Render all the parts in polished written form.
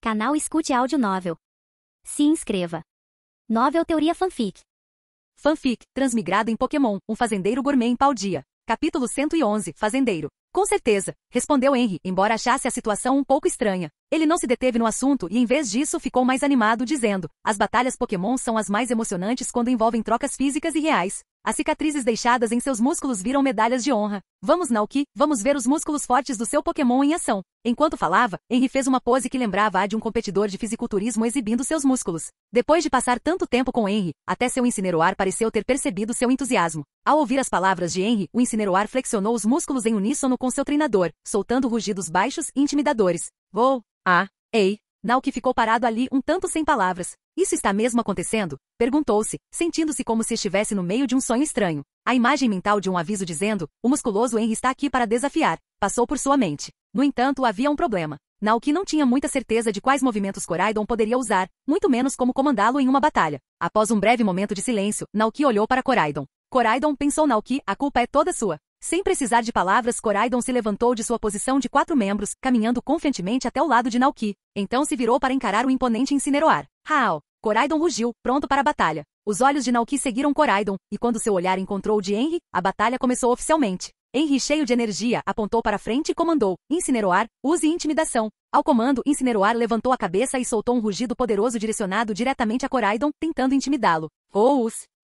Canal Escute Áudio Novel. Se inscreva. Novel Teoria Fanfic. Fanfic, transmigrado em Pokémon, um fazendeiro gourmet em Paldea. Capítulo 111, Fazendeiro. Com certeza, respondeu Henry, embora achasse a situação um pouco estranha. Ele não se deteve no assunto e em vez disso ficou mais animado dizendo, as batalhas Pokémon são as mais emocionantes quando envolvem trocas físicas e reais. As cicatrizes deixadas em seus músculos viram medalhas de honra. Vamos, Naoki, vamos ver os músculos fortes do seu Pokémon em ação. Enquanto falava, Henry fez uma pose que lembrava a de um competidor de fisiculturismo exibindo seus músculos. Depois de passar tanto tempo com Henry, até seu Incineroar pareceu ter percebido seu entusiasmo. Ao ouvir as palavras de Henry, o Incineroar flexionou os músculos em uníssono com seu treinador, soltando rugidos baixos e intimidadores. Vou. Ei. Naoki ficou parado ali um tanto sem palavras. Isso está mesmo acontecendo? Perguntou-se, sentindo-se como se estivesse no meio de um sonho estranho. A imagem mental de um aviso dizendo, o musculoso Henry está aqui para desafiar, passou por sua mente. No entanto, havia um problema. Naoki não tinha muita certeza de quais movimentos Koraidon poderia usar, muito menos como comandá-lo em uma batalha. Após um breve momento de silêncio, Naoki olhou para Koraidon. Koraidon, pensou Naoki, a culpa é toda sua. Sem precisar de palavras, Koraidon se levantou de sua posição de 4 membros, caminhando confiantemente até o lado de Naoki. Então se virou para encarar o imponente Incineroar. Hao! Koraidon rugiu, pronto para a batalha. Os olhos de Naoki seguiram Koraidon, e quando seu olhar encontrou o de Henry, a batalha começou oficialmente. Henry, cheio de energia, apontou para frente e comandou, Incineroar, use intimidação. Ao comando, Incineroar levantou a cabeça e soltou um rugido poderoso direcionado diretamente a Koraidon, tentando intimidá-lo.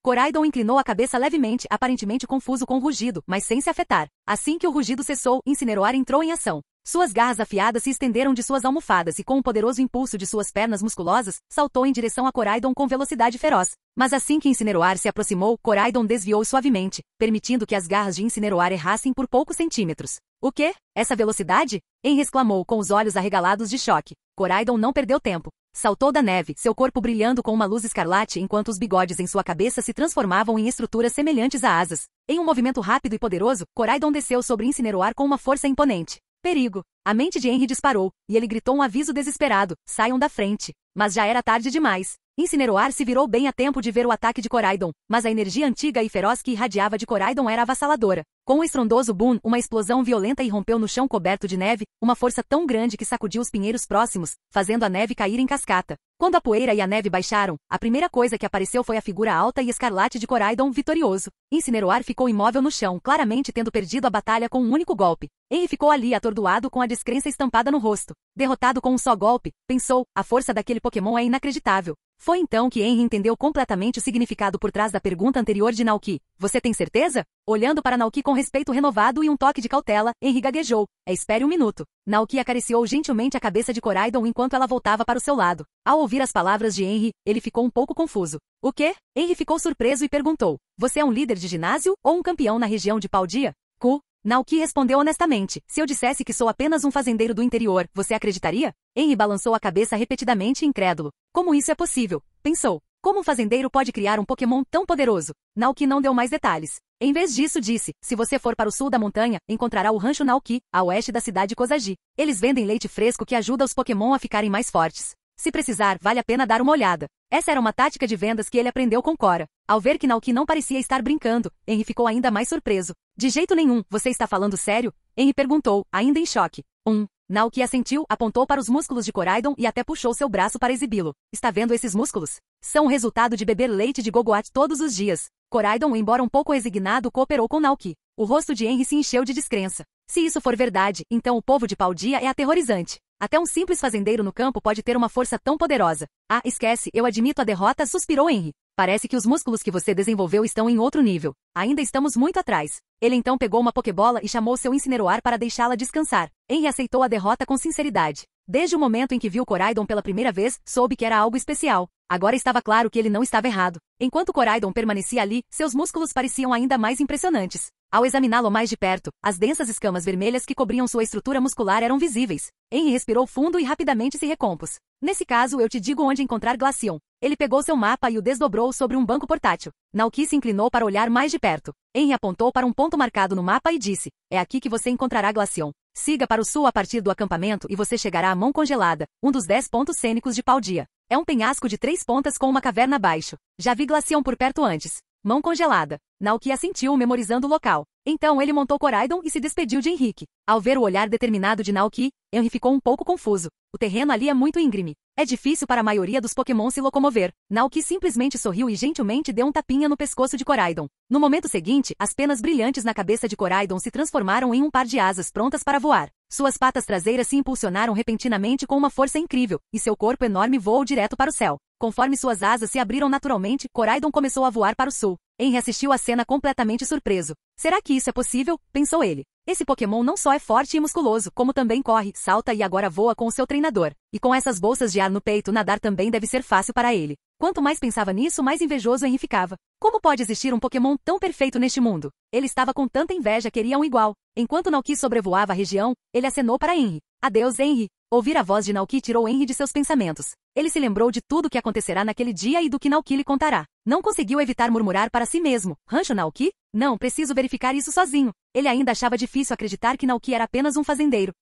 Koraidon inclinou a cabeça levemente, aparentemente confuso com o rugido, mas sem se afetar. Assim que o rugido cessou, Incineroar entrou em ação. Suas garras afiadas se estenderam de suas almofadas e com um poderoso impulso de suas pernas musculosas, saltou em direção a Koraidon com velocidade feroz. Mas assim que Incineroar se aproximou, Koraidon desviou suavemente, permitindo que as garras de Incineroar errassem por poucos centímetros. O quê? Essa velocidade? Henry exclamou com os olhos arregalados de choque. Koraidon não perdeu tempo. Saltou da neve, seu corpo brilhando com uma luz escarlate enquanto os bigodes em sua cabeça se transformavam em estruturas semelhantes a asas. Em um movimento rápido e poderoso, Koraidon desceu sobre Incineroar com uma força imponente. Perigo! A mente de Henry disparou, e ele gritou um aviso desesperado, saiam da frente. Mas já era tarde demais. Incineroar se virou bem a tempo de ver o ataque de Koraidon, mas a energia antiga e feroz que irradiava de Koraidon era avassaladora. Com um estrondoso boom, uma explosão violenta irrompeu no chão coberto de neve, uma força tão grande que sacudiu os pinheiros próximos, fazendo a neve cair em cascata. Quando a poeira e a neve baixaram, a primeira coisa que apareceu foi a figura alta e escarlate de Koraidon vitorioso. Incineroar ficou imóvel no chão, claramente tendo perdido a batalha com um único golpe. Henry ficou ali atordoado com a descrença estampada no rosto. Derrotado com um só golpe, pensou, a força daquele Pokémon é inacreditável. Foi então que Henry entendeu completamente o significado por trás da pergunta anterior de Naoki. Você tem certeza? Olhando para Naoki com respeito renovado e um toque de cautela, Henry gaguejou. Espere um minuto. Naoki acariciou gentilmente a cabeça de Koraidon enquanto ela voltava para o seu lado. Ao ouvir as palavras de Henry, ele ficou um pouco confuso. O quê? Henry ficou surpreso e perguntou. Você é um líder de ginásio ou um campeão na região de Paldea? Naoki respondeu honestamente. Se eu dissesse que sou apenas um fazendeiro do interior, você acreditaria? Henry balançou a cabeça repetidamente incrédulo. Como isso é possível? Pensou. Como um fazendeiro pode criar um Pokémon tão poderoso? Naoki não deu mais detalhes. Em vez disso disse, se você for para o sul da montanha, encontrará o Rancho Naoki, a oeste da cidade de Kozagi. Eles vendem leite fresco que ajuda os Pokémon a ficarem mais fortes. Se precisar, vale a pena dar uma olhada. Essa era uma tática de vendas que ele aprendeu com Cora. Ao ver que Naoki não parecia estar brincando, Henry ficou ainda mais surpreso. De jeito nenhum, você está falando sério? Henry perguntou, ainda em choque. Naoki assentiu, apontou para os músculos de Koraidon e até puxou seu braço para exibi-lo. Está vendo esses músculos? São o resultado de beber leite de Gogoat todos os dias. Koraidon, embora um pouco resignado, cooperou com Naoki. O rosto de Henry se encheu de descrença. Se isso for verdade, então o povo de Paldea é aterrorizante. Até um simples fazendeiro no campo pode ter uma força tão poderosa. Esquece, eu admito a derrota, suspirou Henry. Parece que os músculos que você desenvolveu estão em outro nível. Ainda estamos muito atrás. Ele então pegou uma Pokébola e chamou seu Incineroar para deixá-la descansar. Henry aceitou a derrota com sinceridade. Desde o momento em que viu Koraidon pela primeira vez, soube que era algo especial. Agora estava claro que ele não estava errado. Enquanto Koraidon permanecia ali, seus músculos pareciam ainda mais impressionantes. Ao examiná-lo mais de perto, as densas escamas vermelhas que cobriam sua estrutura muscular eram visíveis. Henry respirou fundo e rapidamente se recompôs. Nesse caso, eu te digo onde encontrar Glaceon. Ele pegou seu mapa e o desdobrou sobre um banco portátil. Naoki se inclinou para olhar mais de perto. Henry apontou para um ponto marcado no mapa e disse, é aqui que você encontrará Glaceon. Siga para o sul a partir do acampamento e você chegará à Mão Congelada, um dos 10 pontos cênicos de Paldea. É um penhasco de 3 pontas com uma caverna abaixo. Já vi Glaceon por perto antes. Mão Congelada. Naoki assentiu, memorizando o local. Então ele montou Koraidon e se despediu de Henrique. Ao ver o olhar determinado de Naoki, Henry ficou um pouco confuso. O terreno ali é muito íngreme. É difícil para a maioria dos Pokémon se locomover. Naoki simplesmente sorriu e gentilmente deu um tapinha no pescoço de Koraidon. No momento seguinte, as penas brilhantes na cabeça de Koraidon se transformaram em um par de asas prontas para voar. Suas patas traseiras se impulsionaram repentinamente com uma força incrível, e seu corpo enorme voou direto para o céu. Conforme suas asas se abriram naturalmente, Koraidon começou a voar para o sul. Henry assistiu à cena completamente surpreso. Será que isso é possível? Pensou ele. Esse Pokémon não só é forte e musculoso, como também corre, salta e agora voa com o seu treinador. E com essas bolsas de ar no peito, nadar também deve ser fácil para ele. Quanto mais pensava nisso, mais invejoso Henry ficava. Como pode existir um Pokémon tão perfeito neste mundo? Ele estava com tanta inveja, queria um igual. Enquanto Naoki sobrevoava a região, ele acenou para Henry. Adeus, Henry. Ouvir a voz de Naoki tirou Henry de seus pensamentos. Ele se lembrou de tudo o que acontecerá naquele dia e do que Naoki lhe contará. Não conseguiu evitar murmurar para si mesmo. Rancho Naoki? Não, preciso verificar isso sozinho. Ele ainda achava difícil acreditar que Naoki era apenas um fazendeiro.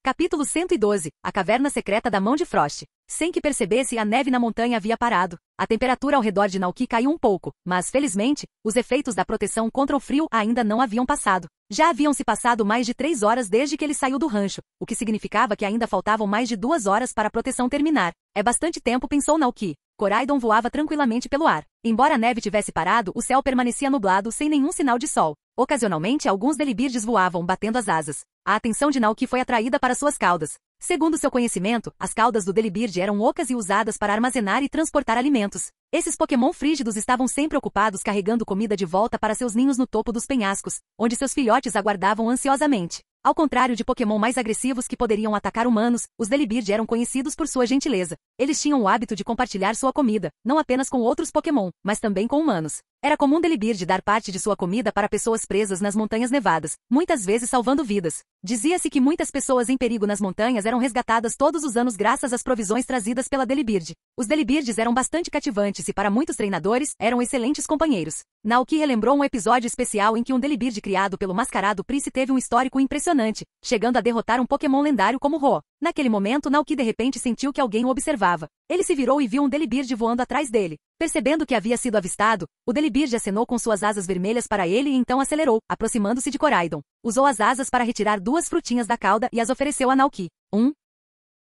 Capítulo 112. A Caverna Secreta da Mão de Frost. Sem que percebesse, a neve na montanha havia parado. A temperatura ao redor de Naoki caiu um pouco, mas, felizmente, os efeitos da proteção contra o frio ainda não haviam passado. Já haviam se passado mais de 3 horas desde que ele saiu do rancho, o que significava que ainda faltavam mais de 2 horas para a proteção terminar. É bastante tempo, pensou Naoki. Koraidon voava tranquilamente pelo ar. Embora a neve tivesse parado, o céu permanecia nublado sem nenhum sinal de sol. Ocasionalmente, alguns delibirdes voavam, batendo as asas. A atenção de Naoki foi atraída para suas caudas. Segundo seu conhecimento, as caudas do delibirde eram ocas e usadas para armazenar e transportar alimentos. Esses Pokémon frígidos estavam sempre ocupados carregando comida de volta para seus ninhos no topo dos penhascos, onde seus filhotes aguardavam ansiosamente. Ao contrário de Pokémon mais agressivos que poderiam atacar humanos, os delibirde eram conhecidos por sua gentileza. Eles tinham o hábito de compartilhar sua comida, não apenas com outros Pokémon, mas também com humanos. Era comum delibirde dar parte de sua comida para pessoas presas nas montanhas nevadas, muitas vezes salvando vidas. Dizia-se que muitas pessoas em perigo nas montanhas eram resgatadas todos os anos graças às provisões trazidas pela delibirde. Os delibirdes eram bastante cativantes e, para muitos treinadores, eram excelentes companheiros. Naoki relembrou um episódio especial em que um delibirde criado pelo Mascarado Prince teve um histórico impressionante, chegando a derrotar um Pokémon lendário como Ho. Naquele momento, Naoki de repente sentiu que alguém o observava. Ele se virou e viu um delibirde voando atrás dele. Percebendo que havia sido avistado, o delibirde acenou com suas asas vermelhas para ele e então acelerou, aproximando-se de Koraidon. Usou as asas para retirar 2 frutinhas da cauda e as ofereceu a Naoki.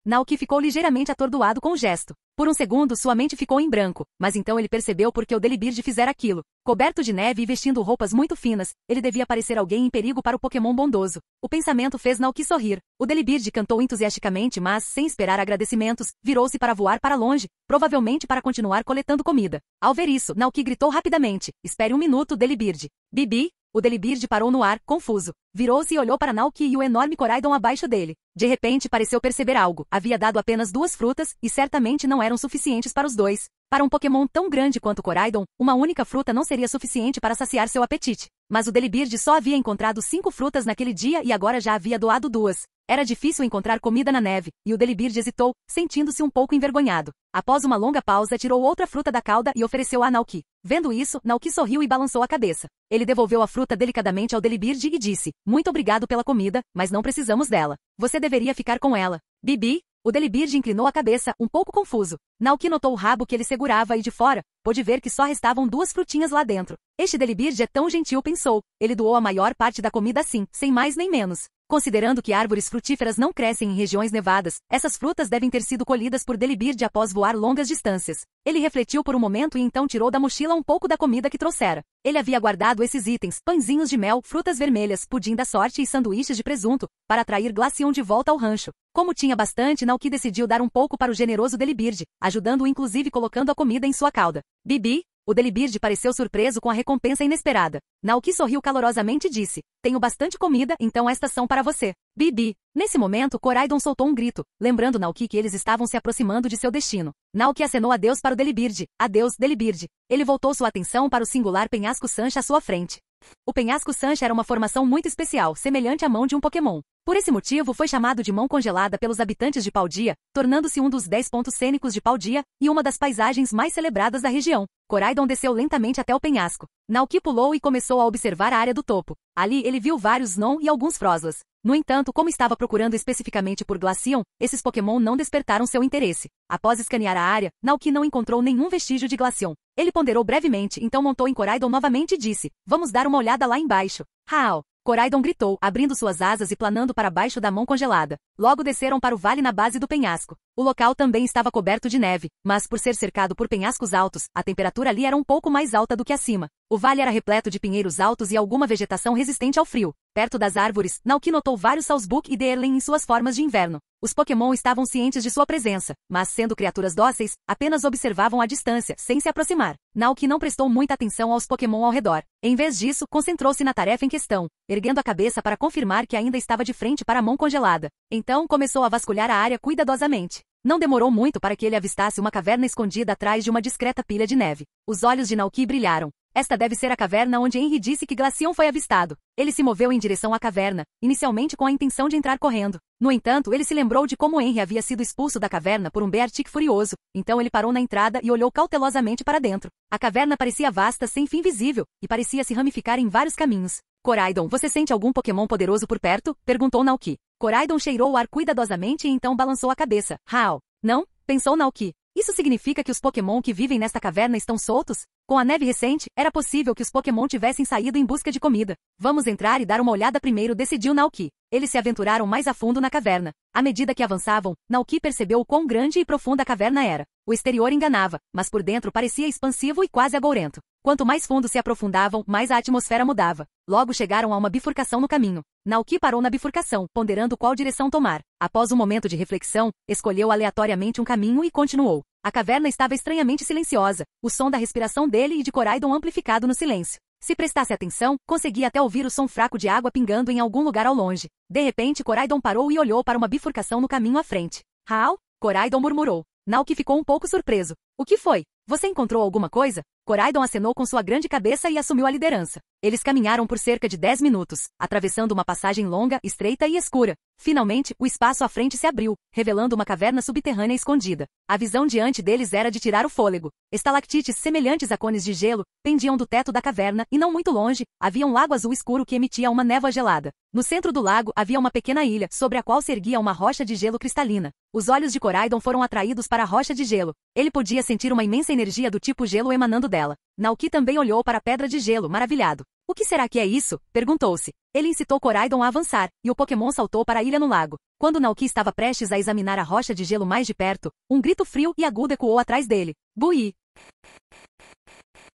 Naoki ficou ligeiramente atordoado com o gesto. Por um segundo, sua mente ficou em branco, mas então ele percebeu por que o delibirde fizera aquilo. Coberto de neve e vestindo roupas muito finas, ele devia parecer alguém em perigo para o Pokémon bondoso. O pensamento fez Naoki sorrir. O delibirde cantou entusiasticamente, mas, sem esperar agradecimentos, virou-se para voar para longe, provavelmente para continuar coletando comida. Ao ver isso, Naoki gritou rapidamente: "Espere um minuto, delibirde." Bibi! O delibirde parou no ar, confuso. Virou-se e olhou para Naoki e o enorme Koraidon abaixo dele. De repente pareceu perceber algo. Havia dado apenas 2 frutas, e certamente não eram suficientes para os dois. Para um Pokémon tão grande quanto Koraidon, uma única fruta não seria suficiente para saciar seu apetite. Mas o delibirde só havia encontrado 5 frutas naquele dia e agora já havia doado 2. Era difícil encontrar comida na neve, e o delibirde hesitou, sentindo-se um pouco envergonhado. Após uma longa pausa, tirou outra fruta da cauda e ofereceu a Naoki. Vendo isso, Naoki sorriu e balançou a cabeça. Ele devolveu a fruta delicadamente ao delibirde e disse: "Muito obrigado pela comida, mas não precisamos dela. Você deveria ficar com ela." Bibi! O delibirde inclinou a cabeça, um pouco confuso. Naoki notou o rabo que ele segurava e de fora, pôde ver que só restavam 2 frutinhas lá dentro. Este delibirde é tão gentil, pensou. Ele doou a maior parte da comida assim, sem mais nem menos. Considerando que árvores frutíferas não crescem em regiões nevadas, essas frutas devem ter sido colhidas por delibirde após voar longas distâncias. Ele refletiu por um momento e então tirou da mochila um pouco da comida que trouxera. Ele havia guardado esses itens, pãezinhos de mel, frutas vermelhas, pudim da sorte e sanduíches de presunto, para atrair Glaceon de volta ao rancho. Como tinha bastante, Naoki decidiu dar um pouco para o generoso delibirde, ajudando-o inclusive colocando a comida em sua cauda. Bibi! O delibirde pareceu surpreso com a recompensa inesperada. Naoki sorriu calorosamente e disse: "Tenho bastante comida, então estas são para você." Bibi! Nesse momento, Koraidon soltou um grito, lembrando Naoki que eles estavam se aproximando de seu destino. Naoki acenou adeus para o delibirde. "Adeus, delibirde." Ele voltou sua atenção para o singular penhasco Sancha à sua frente. O penhasco Sancha era uma formação muito especial, semelhante à mão de um Pokémon. Por esse motivo foi chamado de mão congelada pelos habitantes de Paldea, tornando-se um dos 10 pontos cênicos de Paldea e uma das paisagens mais celebradas da região. Coraidon desceu lentamente até o penhasco. Naoki pulou e começou a observar a área do topo. Ali ele viu vários Snom e alguns Froslas. No entanto, como estava procurando especificamente por Glaceon, esses Pokémon não despertaram seu interesse. Após escanear a área, Naoki não encontrou nenhum vestígio de Glaceon. Ele ponderou brevemente, então montou em Coraidon novamente e disse: "Vamos dar uma olhada lá embaixo." "Hao!" Coraidon gritou, abrindo suas asas e planando para baixo da mão congelada. Logo desceram para o vale na base do penhasco. O local também estava coberto de neve, mas por ser cercado por penhascos altos, a temperatura ali era um pouco mais alta do que acima. O vale era repleto de pinheiros altos e alguma vegetação resistente ao frio. Perto das árvores, Naoki notou vários Sawsbuck e Deerling em suas formas de inverno. Os Pokémon estavam cientes de sua presença, mas sendo criaturas dóceis, apenas observavam à distância, sem se aproximar. Naoki não prestou muita atenção aos Pokémon ao redor. Em vez disso, concentrou-se na tarefa em questão, erguendo a cabeça para confirmar que ainda estava de frente para a mão congelada. Então começou a vasculhar a área cuidadosamente. Não demorou muito para que ele avistasse uma caverna escondida atrás de uma discreta pilha de neve. Os olhos de Naoki brilharam. Esta deve ser a caverna onde Henry disse que Glaceon foi avistado. Ele se moveu em direção à caverna, inicialmente com a intenção de entrar correndo. No entanto, ele se lembrou de como Henry havia sido expulso da caverna por um Beartic furioso, então ele parou na entrada e olhou cautelosamente para dentro. A caverna parecia vasta, sem fim visível, e parecia se ramificar em vários caminhos. "Coraidon, você sente algum Pokémon poderoso por perto?" perguntou Naoki. Coraidon cheirou o ar cuidadosamente e então balançou a cabeça. "Hao! Não?" pensou Naoki. "Isso significa que os Pokémon que vivem nesta caverna estão soltos?" Com a neve recente, era possível que os Pokémon tivessem saído em busca de comida. "Vamos entrar e dar uma olhada primeiro", decidiu Naoki. Eles se aventuraram mais a fundo na caverna. À medida que avançavam, Naoki percebeu o quão grande e profunda a caverna era. O exterior enganava, mas por dentro parecia expansivo e quase agourento. Quanto mais fundo se aprofundavam, mais a atmosfera mudava. Logo chegaram a uma bifurcação no caminho. Naoki parou na bifurcação, ponderando qual direção tomar. Após um momento de reflexão, escolheu aleatoriamente um caminho e continuou. A caverna estava estranhamente silenciosa, o som da respiração dele e de Coraidon amplificado no silêncio. Se prestasse atenção, conseguia até ouvir o som fraco de água pingando em algum lugar ao longe. De repente, Coraidon parou e olhou para uma bifurcação no caminho à frente. "Hao?" Coraidon murmurou. Naoki ficou um pouco surpreso. "O que foi? Você encontrou alguma coisa?" Coraidon acenou com sua grande cabeça e assumiu a liderança. Eles caminharam por cerca de 10 minutos, atravessando uma passagem longa, estreita e escura. Finalmente, o espaço à frente se abriu, revelando uma caverna subterrânea escondida. A visão diante deles era de tirar o fôlego. Estalactites semelhantes a cones de gelo pendiam do teto da caverna e não muito longe, havia um lago azul escuro que emitia uma névoa gelada. No centro do lago havia uma pequena ilha, sobre a qual se erguia uma rocha de gelo cristalina. Os olhos de Coraidon foram atraídos para a rocha de gelo. Ele podia sentir uma imensa energia do tipo gelo emanando dela. Naoki também olhou para a pedra de gelo, maravilhado. "O que será que é isso?" perguntou-se. Ele incitou Coraidon a avançar, e o Pokémon saltou para a ilha no lago. Quando Naoki estava prestes a examinar a rocha de gelo mais de perto, um grito frio e agudo ecoou atrás dele. "Bui!"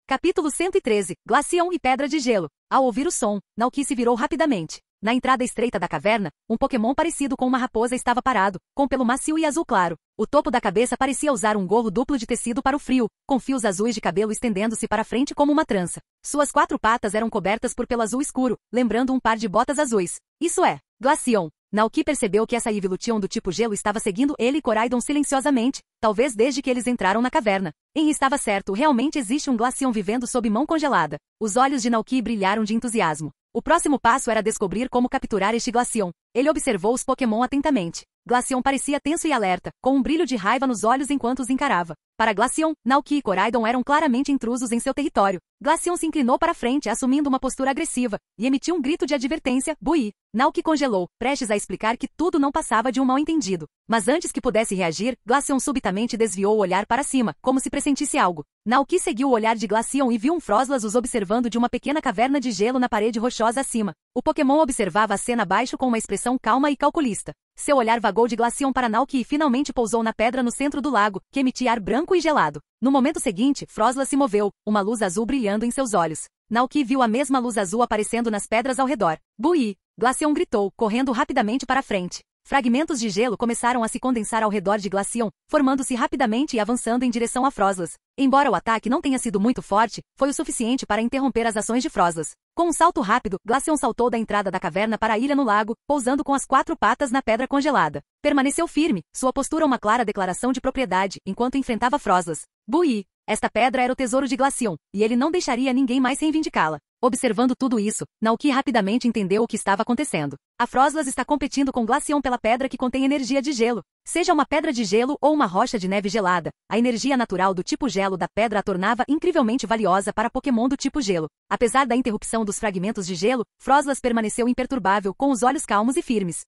Capítulo 113. Glaceon e Pedra de Gelo. Ao ouvir o som, Naoki se virou rapidamente. Na entrada estreita da caverna, um Pokémon parecido com uma raposa estava parado, com pelo macio e azul claro. O topo da cabeça parecia usar um gorro duplo de tecido para o frio, com fios azuis de cabelo estendendo-se para frente como uma trança. Suas 4 patas eram cobertas por pelo azul escuro, lembrando um par de botas azuis. Isso é, Glaceon. Naoki percebeu que essa Evolution do tipo gelo estava seguindo ele e Coraidon silenciosamente, talvez desde que eles entraram na caverna. Henry estava certo, realmente existe um Glaceon vivendo sob mão congelada. Os olhos de Naoki brilharam de entusiasmo. O próximo passo era descobrir como capturar este Glaceon. Ele observou os Pokémon atentamente. Glaceon parecia tenso e alerta, com um brilho de raiva nos olhos enquanto os encarava. Para Glaceon, Naoki e Coraidon eram claramente intrusos em seu território. Glaceon se inclinou para frente, assumindo uma postura agressiva, e emitiu um grito de advertência, "Bui!" Naoki congelou, prestes a explicar que tudo não passava de um mal-entendido. Mas antes que pudesse reagir, Glaceon subitamente desviou o olhar para cima, como se pressentisse algo. Naoki seguiu o olhar de Glaceon e viu um Froslas os observando de uma pequena caverna de gelo na parede rochosa acima. O Pokémon observava a cena abaixo com uma expressão calma e calculista. Seu olhar vagou de Glaceon para Naoki e finalmente pousou na pedra no centro do lago, que emitia ar branco e gelado. No momento seguinte, Froslas se moveu, uma luz azul brilhando em seus olhos. Naoki viu a mesma luz azul aparecendo nas pedras ao redor. "Bui!" Glaceon gritou, correndo rapidamente para a frente. Fragmentos de gelo começaram a se condensar ao redor de Glaceon, formando-se rapidamente e avançando em direção a Froslas. Embora o ataque não tenha sido muito forte, foi o suficiente para interromper as ações de Froslas. Com um salto rápido, Glaceon saltou da entrada da caverna para a ilha no lago, pousando com as 4 patas na pedra congelada. Permaneceu firme, sua postura uma clara declaração de propriedade, enquanto enfrentava Froslas. "Bui!" Esta pedra era o tesouro de Glaceon, e ele não deixaria ninguém mais reivindicá-la. Observando tudo isso, Naoki rapidamente entendeu o que estava acontecendo. A Froslas está competindo com Glaceon pela pedra que contém energia de gelo. Seja uma pedra de gelo ou uma rocha de neve gelada, a energia natural do tipo gelo da pedra a tornava incrivelmente valiosa para Pokémon do tipo gelo. Apesar da interrupção dos fragmentos de gelo, Froslas permaneceu imperturbável, com os olhos calmos e firmes.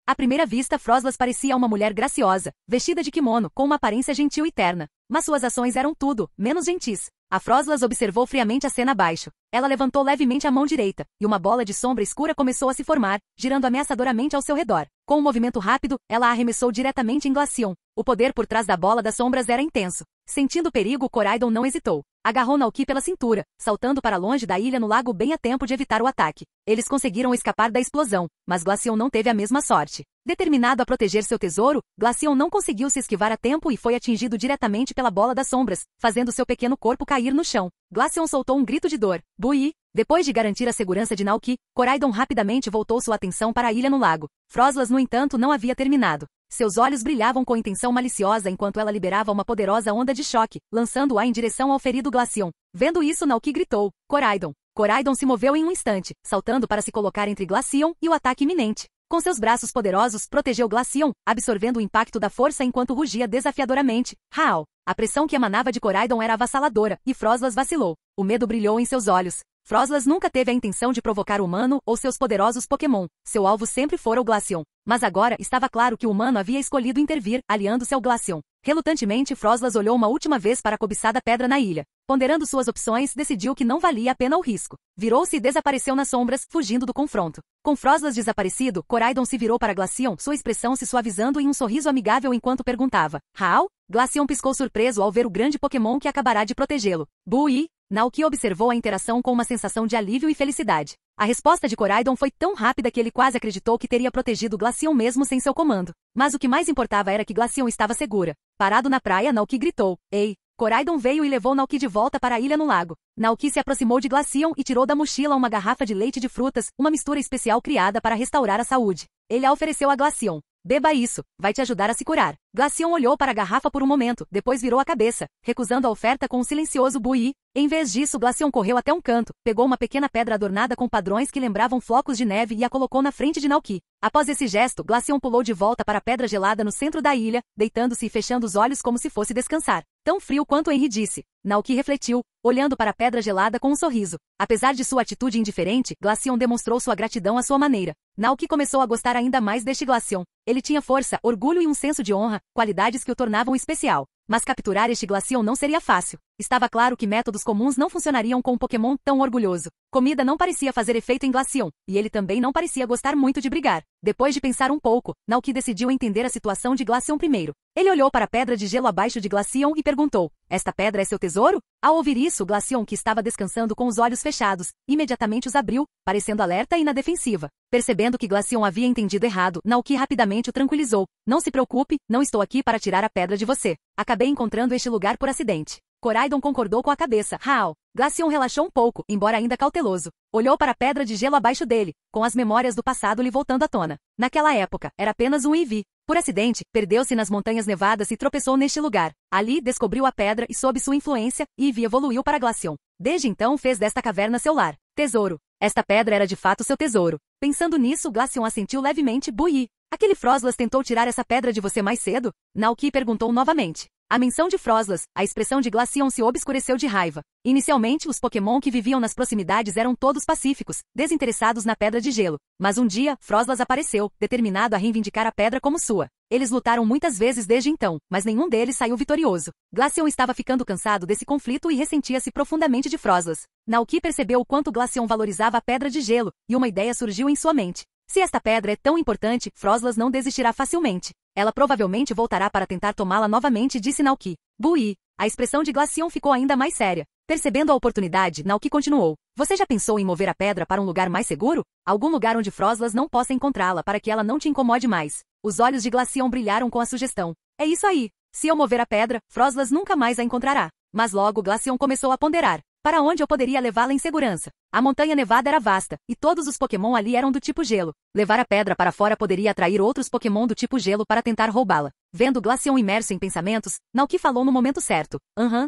À primeira vista, Froslas parecia uma mulher graciosa, vestida de kimono, com uma aparência gentil e terna. Mas suas ações eram tudo, menos gentis. A Froslas observou friamente a cena abaixo. Ela levantou levemente a mão direita, e uma bola de sombra escura começou a se formar, girando ameaçadoramente ao seu redor. Com um movimento rápido, ela a arremessou diretamente em Glaceon. O poder por trás da bola das sombras era intenso. Sentindo perigo, Koraidon não hesitou. Agarrou Naoki pela cintura, saltando para longe da ilha no lago bem a tempo de evitar o ataque. Eles conseguiram escapar da explosão, mas Glaceon não teve a mesma sorte. Determinado a proteger seu tesouro, Glaceon não conseguiu se esquivar a tempo e foi atingido diretamente pela bola das sombras, fazendo seu pequeno corpo cair no chão. Glaceon soltou um grito de dor. Bui! Depois de garantir a segurança de Naoki, Koraidon rapidamente voltou sua atenção para a ilha no lago. Froslas, no entanto, não havia terminado. Seus olhos brilhavam com intenção maliciosa enquanto ela liberava uma poderosa onda de choque, lançando-a em direção ao ferido Glaceon. Vendo isso, Naoki gritou: Koraidon! Koraidon se moveu em um instante, saltando para se colocar entre Glaceon e o ataque iminente. Com seus braços poderosos, protegeu Glaceon, absorvendo o impacto da força enquanto rugia desafiadoramente. Raal! A pressão que emanava de Koraidon era avassaladora, e Froslas vacilou. O medo brilhou em seus olhos. Froslas nunca teve a intenção de provocar o humano ou seus poderosos Pokémon. Seu alvo sempre fora o Glaceon. Mas agora estava claro que o humano havia escolhido intervir, aliando-se ao Glaceon. Relutantemente, Froslas olhou uma última vez para a cobiçada pedra na ilha. Ponderando suas opções, decidiu que não valia a pena o risco. Virou-se e desapareceu nas sombras, fugindo do confronto. Com Froslas desaparecido, Koraidon se virou para Glaceon, sua expressão se suavizando em um sorriso amigável enquanto perguntava: Raal? Glaceon piscou surpreso ao ver o grande Pokémon que acabará de protegê-lo. Bui! Naoki observou a interação com uma sensação de alívio e felicidade. A resposta de Koraidon foi tão rápida que ele quase acreditou que teria protegido Glaceon mesmo sem seu comando. Mas o que mais importava era que Glaceon estava segura. Parado na praia, Naoki gritou: Ei! Koraidon veio e levou Naoki de volta para a ilha no lago. Naoki se aproximou de Glaceon e tirou da mochila uma garrafa de leite de frutas, uma mistura especial criada para restaurar a saúde. Ele a ofereceu a Glaceon. Beba isso, vai te ajudar a se curar. Glaceon olhou para a garrafa por um momento, depois virou a cabeça, recusando a oferta com um silencioso bui. Em vez disso, Glaceon correu até um canto, pegou uma pequena pedra adornada com padrões que lembravam flocos de neve e a colocou na frente de Naoki. Após esse gesto, Glaceon pulou de volta para a pedra gelada no centro da ilha, deitando-se e fechando os olhos como se fosse descansar. Tão frio quanto Henry disse. Naoki refletiu, olhando para a pedra gelada com um sorriso. Apesar de sua atitude indiferente, Glaceon demonstrou sua gratidão à sua maneira. Naoki começou a gostar ainda mais deste Glaceon. Ele tinha força, orgulho e um senso de honra, qualidades que o tornavam especial. Mas capturar este Glaceon não seria fácil. Estava claro que métodos comuns não funcionariam com um Pokémon tão orgulhoso. Comida não parecia fazer efeito em Glaceon, e ele também não parecia gostar muito de brigar. Depois de pensar um pouco, Naoki decidiu entender a situação de Glaceon primeiro. Ele olhou para a pedra de gelo abaixo de Glaceon e perguntou: Esta pedra é seu tesouro? Ao ouvir isso, Glaceon, que estava descansando com os olhos fechados, imediatamente os abriu, parecendo alerta e na defensiva. Percebendo que Glaceon havia entendido errado, Naoki rapidamente o tranquilizou. Não se preocupe, não estou aqui para tirar a pedra de você. Acabei encontrando este lugar por acidente. Koraidon concordou com a cabeça. Raal! Glaceon relaxou um pouco, embora ainda cauteloso. Olhou para a pedra de gelo abaixo dele, com as memórias do passado lhe voltando à tona. Naquela época, era apenas um Eevee. Por acidente, perdeu-se nas montanhas nevadas e tropeçou neste lugar. Ali, descobriu a pedra e sob sua influência, Eevee evoluiu para Glaceon. Desde então fez desta caverna seu lar. Tesouro. Esta pedra era de fato seu tesouro. Pensando nisso, Glaceon assentiu levemente. Bui! Aquele Froslas tentou tirar essa pedra de você mais cedo? Naoki perguntou novamente. À menção de Froslas, a expressão de Glaceon se obscureceu de raiva. Inicialmente, os Pokémon que viviam nas proximidades eram todos pacíficos, desinteressados na pedra de gelo. Mas um dia, Froslas apareceu, determinado a reivindicar a pedra como sua. Eles lutaram muitas vezes desde então, mas nenhum deles saiu vitorioso. Glaceon estava ficando cansado desse conflito e ressentia-se profundamente de Froslas. Naoki percebeu o quanto Glaceon valorizava a pedra de gelo, e uma ideia surgiu em sua mente. Se esta pedra é tão importante, Froslas não desistirá facilmente. Ela provavelmente voltará para tentar tomá-la novamente, disse Naoki. Bui! A expressão de Glaceon ficou ainda mais séria. Percebendo a oportunidade, Naoki continuou. Você já pensou em mover a pedra para um lugar mais seguro? Algum lugar onde Froslas não possa encontrá-la para que ela não te incomode mais. Os olhos de Glaceon brilharam com a sugestão. É isso aí. Se eu mover a pedra, Froslas nunca mais a encontrará. Mas logo Glaceon começou a ponderar. Para onde eu poderia levá-la em segurança? A montanha nevada era vasta, e todos os Pokémon ali eram do tipo gelo. Levar a pedra para fora poderia atrair outros Pokémon do tipo gelo para tentar roubá-la. Vendo Glaceon imerso em pensamentos, Naoki falou no momento certo.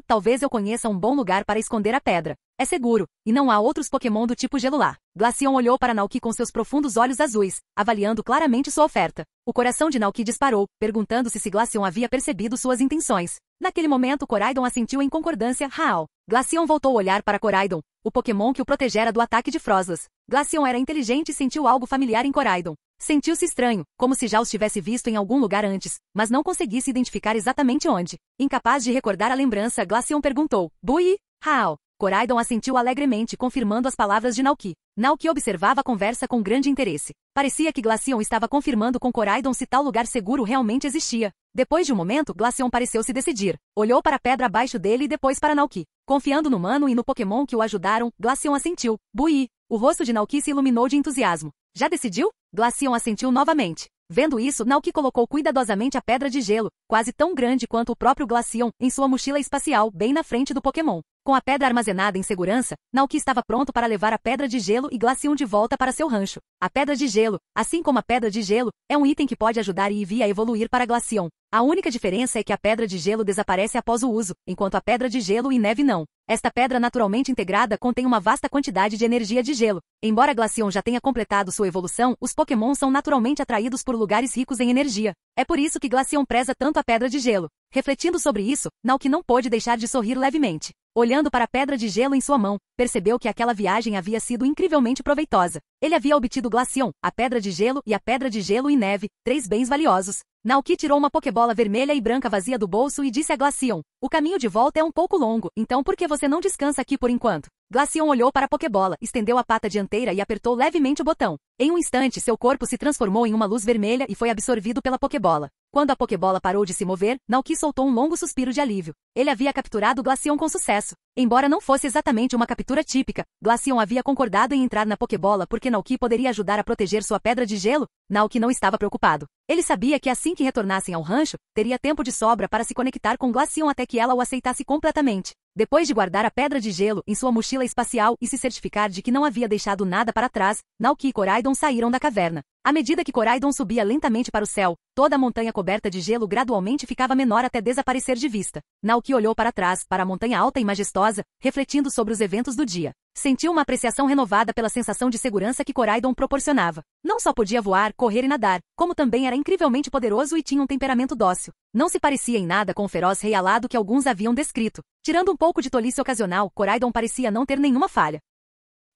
Talvez eu conheça um bom lugar para esconder a pedra. É seguro, e não há outros Pokémon do tipo gelo lá. Glaceon olhou para Naoki com seus profundos olhos azuis, avaliando claramente sua oferta. O coração de Naoki disparou, perguntando-se se Glaceon havia percebido suas intenções. Naquele momento Koraidon assentiu em concordância. Hao. Glaceon voltou a olhar para Koraidon, o Pokémon que o protegera do ataque de Froslas. Glaceon era inteligente e sentiu algo familiar em Koraidon. Sentiu-se estranho, como se já os tivesse visto em algum lugar antes, mas não conseguisse identificar exatamente onde. Incapaz de recordar a lembrança, Glaceon perguntou. Bui? Hao. Koraidon assentiu alegremente, confirmando as palavras de Naoki. Naoki observava a conversa com grande interesse. Parecia que Glaceon estava confirmando com Koraidon se tal lugar seguro realmente existia. Depois de um momento, Glaceon pareceu se decidir. Olhou para a pedra abaixo dele e depois para Naoki. Confiando no humano e no Pokémon que o ajudaram, Glaceon assentiu. Bui! O rosto de Naoki se iluminou de entusiasmo. Já decidiu? Glaceon assentiu novamente. Vendo isso, Naoki colocou cuidadosamente a pedra de gelo, quase tão grande quanto o próprio Glaceon, em sua mochila espacial, bem na frente do Pokémon. Com a pedra armazenada em segurança, Naoki estava pronto para levar a pedra de gelo e Glaceon de volta para seu rancho. A pedra de gelo, assim como a pedra de gelo, é um item que pode ajudar Eevee a evoluir para Glaceon. A única diferença é que a pedra de gelo desaparece após o uso, enquanto a pedra de gelo e neve não. Esta pedra naturalmente integrada contém uma vasta quantidade de energia de gelo. Embora Glaceon já tenha completado sua evolução, os Pokémon são naturalmente atraídos por lugares ricos em energia. É por isso que Glaceon preza tanto a pedra de gelo. Refletindo sobre isso, Naoki não pôde deixar de sorrir levemente. Olhando para a pedra de gelo em sua mão, percebeu que aquela viagem havia sido incrivelmente proveitosa. Ele havia obtido Glaceon, a pedra de gelo e a pedra de gelo e neve, 3 bens valiosos. Naoki tirou uma Pokébola vermelha e branca vazia do bolso e disse a Glaceon, o caminho de volta é um pouco longo, então por que você não descansa aqui por enquanto? Glaceon olhou para a Pokébola, estendeu a pata dianteira e apertou levemente o botão. Em um instante, seu corpo se transformou em uma luz vermelha e foi absorvido pela Pokébola. Quando a Pokébola parou de se mover, Naoki soltou um longo suspiro de alívio. Ele havia capturado Glaceon com sucesso. Embora não fosse exatamente uma captura típica, Glaceon havia concordado em entrar na Pokébola porque Naoki poderia ajudar a proteger sua pedra de gelo. Naoki não estava preocupado. Ele sabia que assim que retornassem ao rancho, teria tempo de sobra para se conectar com Glaceon até que ela o aceitasse completamente. Depois de guardar a pedra de gelo em sua mochila espacial e se certificar de que não havia deixado nada para trás, Naoki e Koraidon saíram da caverna. À medida que Koraidon subia lentamente para o céu, toda a montanha coberta de gelo gradualmente ficava menor até desaparecer de vista. Naoki olhou para trás, para a montanha alta e majestosa, refletindo sobre os eventos do dia. Sentiu uma apreciação renovada pela sensação de segurança que Koraidon proporcionava. Não só podia voar, correr e nadar, como também era incrivelmente poderoso e tinha um temperamento dócil. Não se parecia em nada com o feroz rei alado que alguns haviam descrito. Tirando um pouco de tolice ocasional, Koraidon parecia não ter nenhuma falha.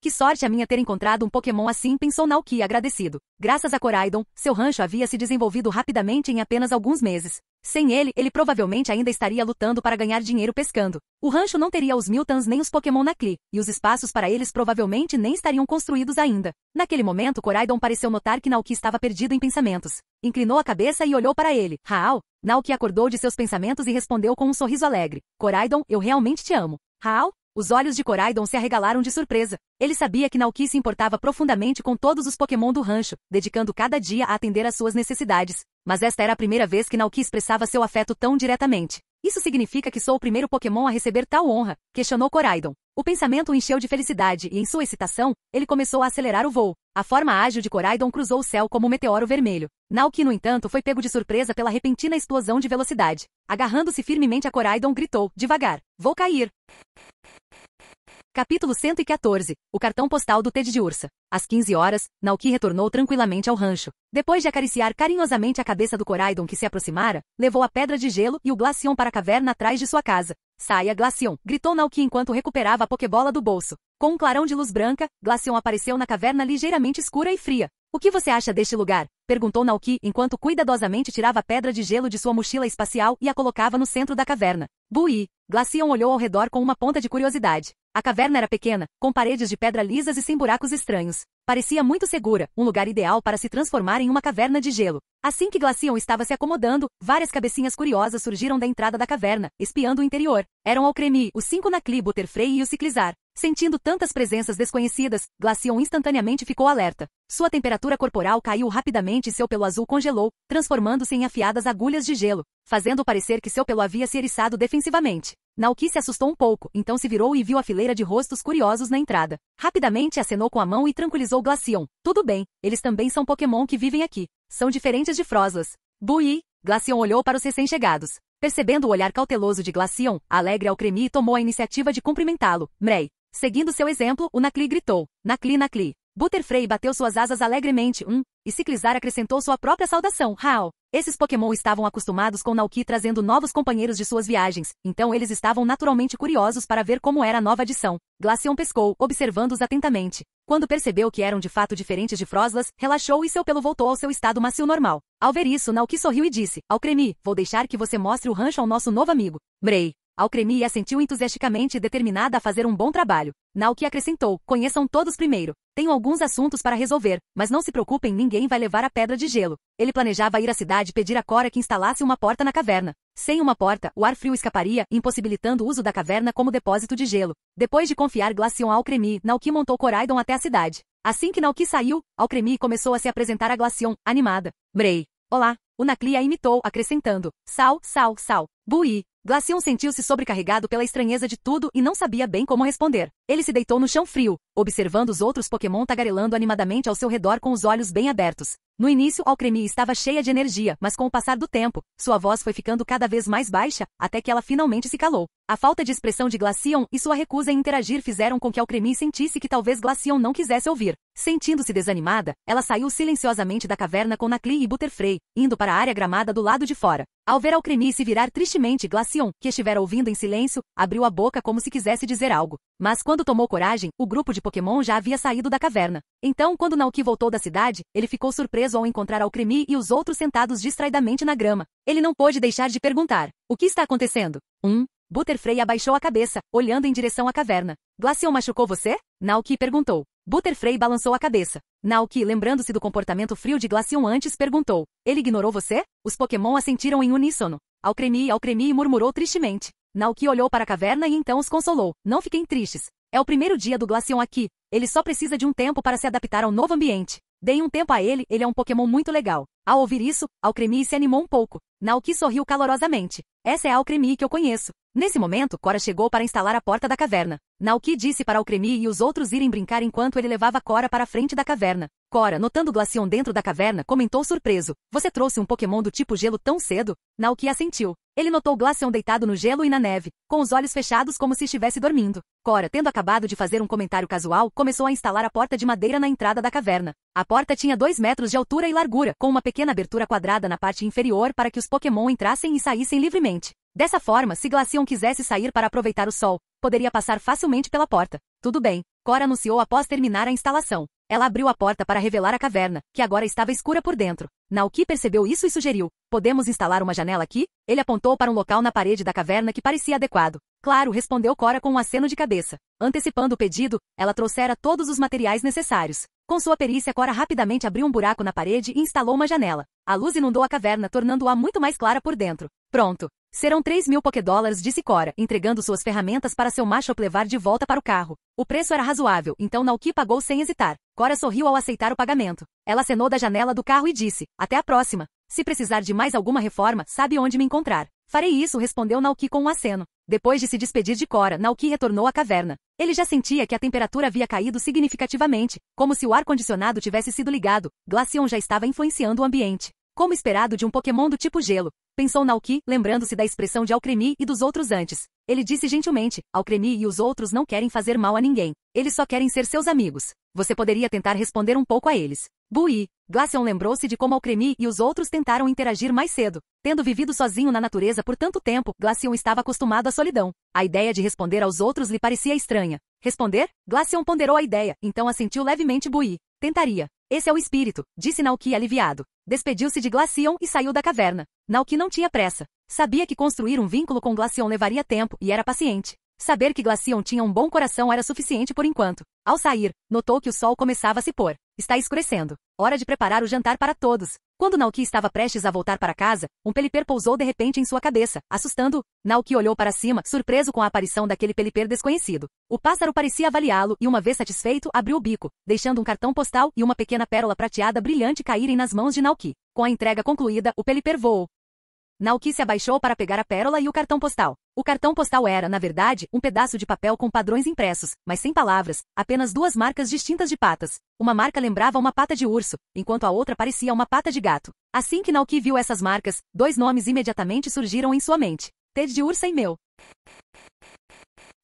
Que sorte a minha ter encontrado um Pokémon assim, pensou Naoki agradecido. Graças a Koraidon, seu rancho havia se desenvolvido rapidamente em apenas alguns meses. Sem ele, ele provavelmente ainda estaria lutando para ganhar dinheiro pescando. O rancho não teria os Miltans nem os Pokémon Nacli, e os espaços para eles provavelmente nem estariam construídos ainda. Naquele momento, Koraidon pareceu notar que Naoki estava perdido em pensamentos. Inclinou a cabeça e olhou para ele. Hao? Naoki acordou de seus pensamentos e respondeu com um sorriso alegre. Koraidon, eu realmente te amo. Hao? Os olhos de Koraidon se arregalaram de surpresa. Ele sabia que Naoki se importava profundamente com todos os Pokémon do rancho, dedicando cada dia a atender às suas necessidades. Mas esta era a primeira vez que Naoki expressava seu afeto tão diretamente. Isso significa que sou o primeiro Pokémon a receber tal honra? Questionou Koraidon. O pensamento o encheu de felicidade e, em sua excitação, ele começou a acelerar o voo. A forma ágil de Koraidon cruzou o céu como um meteoro vermelho. Naoki, no entanto, foi pego de surpresa pela repentina explosão de velocidade. Agarrando-se firmemente a Koraidon, gritou, devagar, vou cair. Capítulo 114. O cartão postal do Ted de Ursa. Às 15 horas, Naoki retornou tranquilamente ao rancho. Depois de acariciar carinhosamente a cabeça do Koraidon que se aproximara, levou a pedra de gelo e o Glaceon para a caverna atrás de sua casa. Saia, Glaceon! Gritou Naoki enquanto recuperava a Pokébola do bolso. Com um clarão de luz branca, Glaceon apareceu na caverna ligeiramente escura e fria. O que você acha deste lugar? Perguntou Naoki enquanto cuidadosamente tirava a pedra de gelo de sua mochila espacial e a colocava no centro da caverna. Bui! Glaceon olhou ao redor com uma ponta de curiosidade. A caverna era pequena, com paredes de pedra lisas e sem buracos estranhos. Parecia muito segura, um lugar ideal para se transformar em uma caverna de gelo. Assim que Glaceon estava se acomodando, várias cabecinhas curiosas surgiram da entrada da caverna, espiando o interior. Eram Alcremie, os 5 Nacli, Butterfree e o Ciclizar. Sentindo tantas presenças desconhecidas, Glaceon instantaneamente ficou alerta. Sua temperatura corporal caiu rapidamente e seu pelo azul congelou, transformando-se em afiadas agulhas de gelo, fazendo parecer que seu pelo havia se eriçado defensivamente. Naoki se assustou um pouco, então se virou e viu a fileira de rostos curiosos na entrada. Rapidamente acenou com a mão e tranquilizou Glaceon. Tudo bem, eles também são Pokémon que vivem aqui. São diferentes de Froslas. Bui! Glaceon olhou para os recém-chegados. Percebendo o olhar cauteloso de Glaceon, alegre Alcremie tomou a iniciativa de cumprimentá-lo. Mrei. Seguindo seu exemplo, o Nakli gritou. Nakli, Nakli. Butterfree bateu suas asas alegremente, e Ciclizar acrescentou sua própria saudação, Hao. Esses Pokémon estavam acostumados com Nauki trazendo novos companheiros de suas viagens, então eles estavam naturalmente curiosos para ver como era a nova adição. Glaceon pescou, observando-os atentamente. Quando percebeu que eram de fato diferentes de Froslas, relaxou e seu pelo voltou ao seu estado macio normal. Ao ver isso, Nauki sorriu e disse, Alcremie, vou deixar que você mostre o rancho ao nosso novo amigo. Mrei. Alcremie assentiu entusiasticamente e determinada a fazer um bom trabalho. Nauki acrescentou, conheçam todos primeiro. Tenho alguns assuntos para resolver, mas não se preocupem, ninguém vai levar a pedra de gelo. Ele planejava ir à cidade e pedir a Cora que instalasse uma porta na caverna. Sem uma porta, o ar frio escaparia, impossibilitando o uso da caverna como depósito de gelo. Depois de confiar Glaceon a Alcremie, Nauki montou Coraidon até a cidade. Assim que Nauki saiu, Alcremie começou a se apresentar a Glaceon, animada. Mrei. Olá. O Nakli a imitou, acrescentando, sal, sal, sal. Bui. Glaceon sentiu-se sobrecarregado pela estranheza de tudo e não sabia bem como responder. Ele se deitou no chão frio, observando os outros Pokémon tagarelando animadamente ao seu redor com os olhos bem abertos. No início, Alcremie estava cheia de energia, mas com o passar do tempo, sua voz foi ficando cada vez mais baixa, até que ela finalmente se calou. A falta de expressão de Glaceon e sua recusa em interagir fizeram com que Alcremie sentisse que talvez Glaceon não quisesse ouvir. Sentindo-se desanimada, ela saiu silenciosamente da caverna com Nakli e Butterfree, indo para a área gramada do lado de fora. Ao ver Alcremie se virar tristemente, Glaceon, que estivera ouvindo em silêncio, abriu a boca como se quisesse dizer algo. Mas quando tomou coragem, o grupo de Pokémon já havia saído da caverna. Então, quando Nauki voltou da cidade, ele ficou surpreso ao encontrar Alcremie e os outros sentados distraidamente na grama. Ele não pôde deixar de perguntar, o que está acontecendo? Butterfree abaixou a cabeça, olhando em direção à caverna. Glaceon machucou você? Nauki perguntou. Butterfree balançou a cabeça. Nauki, lembrando-se do comportamento frio de Glaceon antes, perguntou. Ele ignorou você? Os Pokémon assentiram em uníssono. Alcremie murmurou tristemente. Nauki olhou para a caverna e então os consolou. Não fiquem tristes. É o primeiro dia do Glaceon aqui. Ele só precisa de um tempo para se adaptar ao novo ambiente. Deem um tempo a ele, ele é um Pokémon muito legal. Ao ouvir isso, Alcremie se animou um pouco. Nauki sorriu calorosamente. Essa é a Alcremie que eu conheço. Nesse momento, Cora chegou para instalar a porta da caverna. Nauki disse para Alcremie e os outros irem brincar enquanto ele levava Cora para a frente da caverna. Cora, notando Glaceon dentro da caverna, comentou surpreso. Você trouxe um Pokémon do tipo gelo tão cedo? Nauki assentiu. Ele notou Glaceon deitado no gelo e na neve, com os olhos fechados como se estivesse dormindo. Cora, tendo acabado de fazer um comentário casual, começou a instalar a porta de madeira na entrada da caverna. A porta tinha 2 metros de altura e largura, com uma pequena abertura quadrada na parte inferior para que os Pokémon entrassem e saíssem livremente. Dessa forma, se Glaceon quisesse sair para aproveitar o sol, poderia passar facilmente pela porta. Tudo bem, Cora anunciou após terminar a instalação. Ela abriu a porta para revelar a caverna, que agora estava escura por dentro. Nauki percebeu isso e sugeriu. Podemos instalar uma janela aqui? Ele apontou para um local na parede da caverna que parecia adequado. Claro, respondeu Cora com um aceno de cabeça. Antecipando o pedido, ela trouxera todos os materiais necessários. Com sua perícia, Cora rapidamente abriu um buraco na parede e instalou uma janela. A luz inundou a caverna, tornando-a muito mais clara por dentro. Pronto. Serão 3.000 Pokédólares, disse Cora, entregando suas ferramentas para seu Machop levar de volta para o carro. O preço era razoável, então Nauki pagou sem hesitar. Cora sorriu ao aceitar o pagamento. Ela acenou da janela do carro e disse, até a próxima. Se precisar de mais alguma reforma, sabe onde me encontrar. Farei isso, respondeu Nauki com um aceno. Depois de se despedir de Cora, Nauki retornou à caverna. Ele já sentia que a temperatura havia caído significativamente, como se o ar-condicionado tivesse sido ligado. Glaceon já estava influenciando o ambiente. Como esperado de um Pokémon do tipo gelo, pensou Nauki, lembrando-se da expressão de Alcremie e dos outros antes. Ele disse gentilmente, Alcremie e os outros não querem fazer mal a ninguém. Eles só querem ser seus amigos. Você poderia tentar responder um pouco a eles. Bui. Glaceon lembrou-se de como Alcremie e os outros tentaram interagir mais cedo. Tendo vivido sozinho na natureza por tanto tempo, Glaceon estava acostumado à solidão. A ideia de responder aos outros lhe parecia estranha. Responder? Glaceon ponderou a ideia, então assentiu levemente Bui. Tentaria. Esse é o espírito, disse Nauki aliviado. Despediu-se de Glaceon e saiu da caverna. Nauki não tinha pressa. Sabia que construir um vínculo com Glaceon levaria tempo e era paciente. Saber que Glaceon tinha um bom coração era suficiente por enquanto. Ao sair, notou que o sol começava a se pôr. Está escurecendo. Hora de preparar o jantar para todos. Quando Nauki estava prestes a voltar para casa, um Pelipper pousou de repente em sua cabeça, assustando-o. Nauki olhou para cima, surpreso com a aparição daquele Pelipper desconhecido. O pássaro parecia avaliá-lo e, uma vez satisfeito, abriu o bico, deixando um cartão postal e uma pequena pérola prateada brilhante caírem nas mãos de Nauki. Com a entrega concluída, o Pelipper voou. Naoki se abaixou para pegar a pérola e o cartão postal. O cartão postal era, na verdade, um pedaço de papel com padrões impressos, mas sem palavras, apenas duas marcas distintas de patas. Uma marca lembrava uma pata de urso, enquanto a outra parecia uma pata de gato. Assim que Naoki viu essas marcas, dois nomes imediatamente surgiram em sua mente. Ted de Ursa e meu.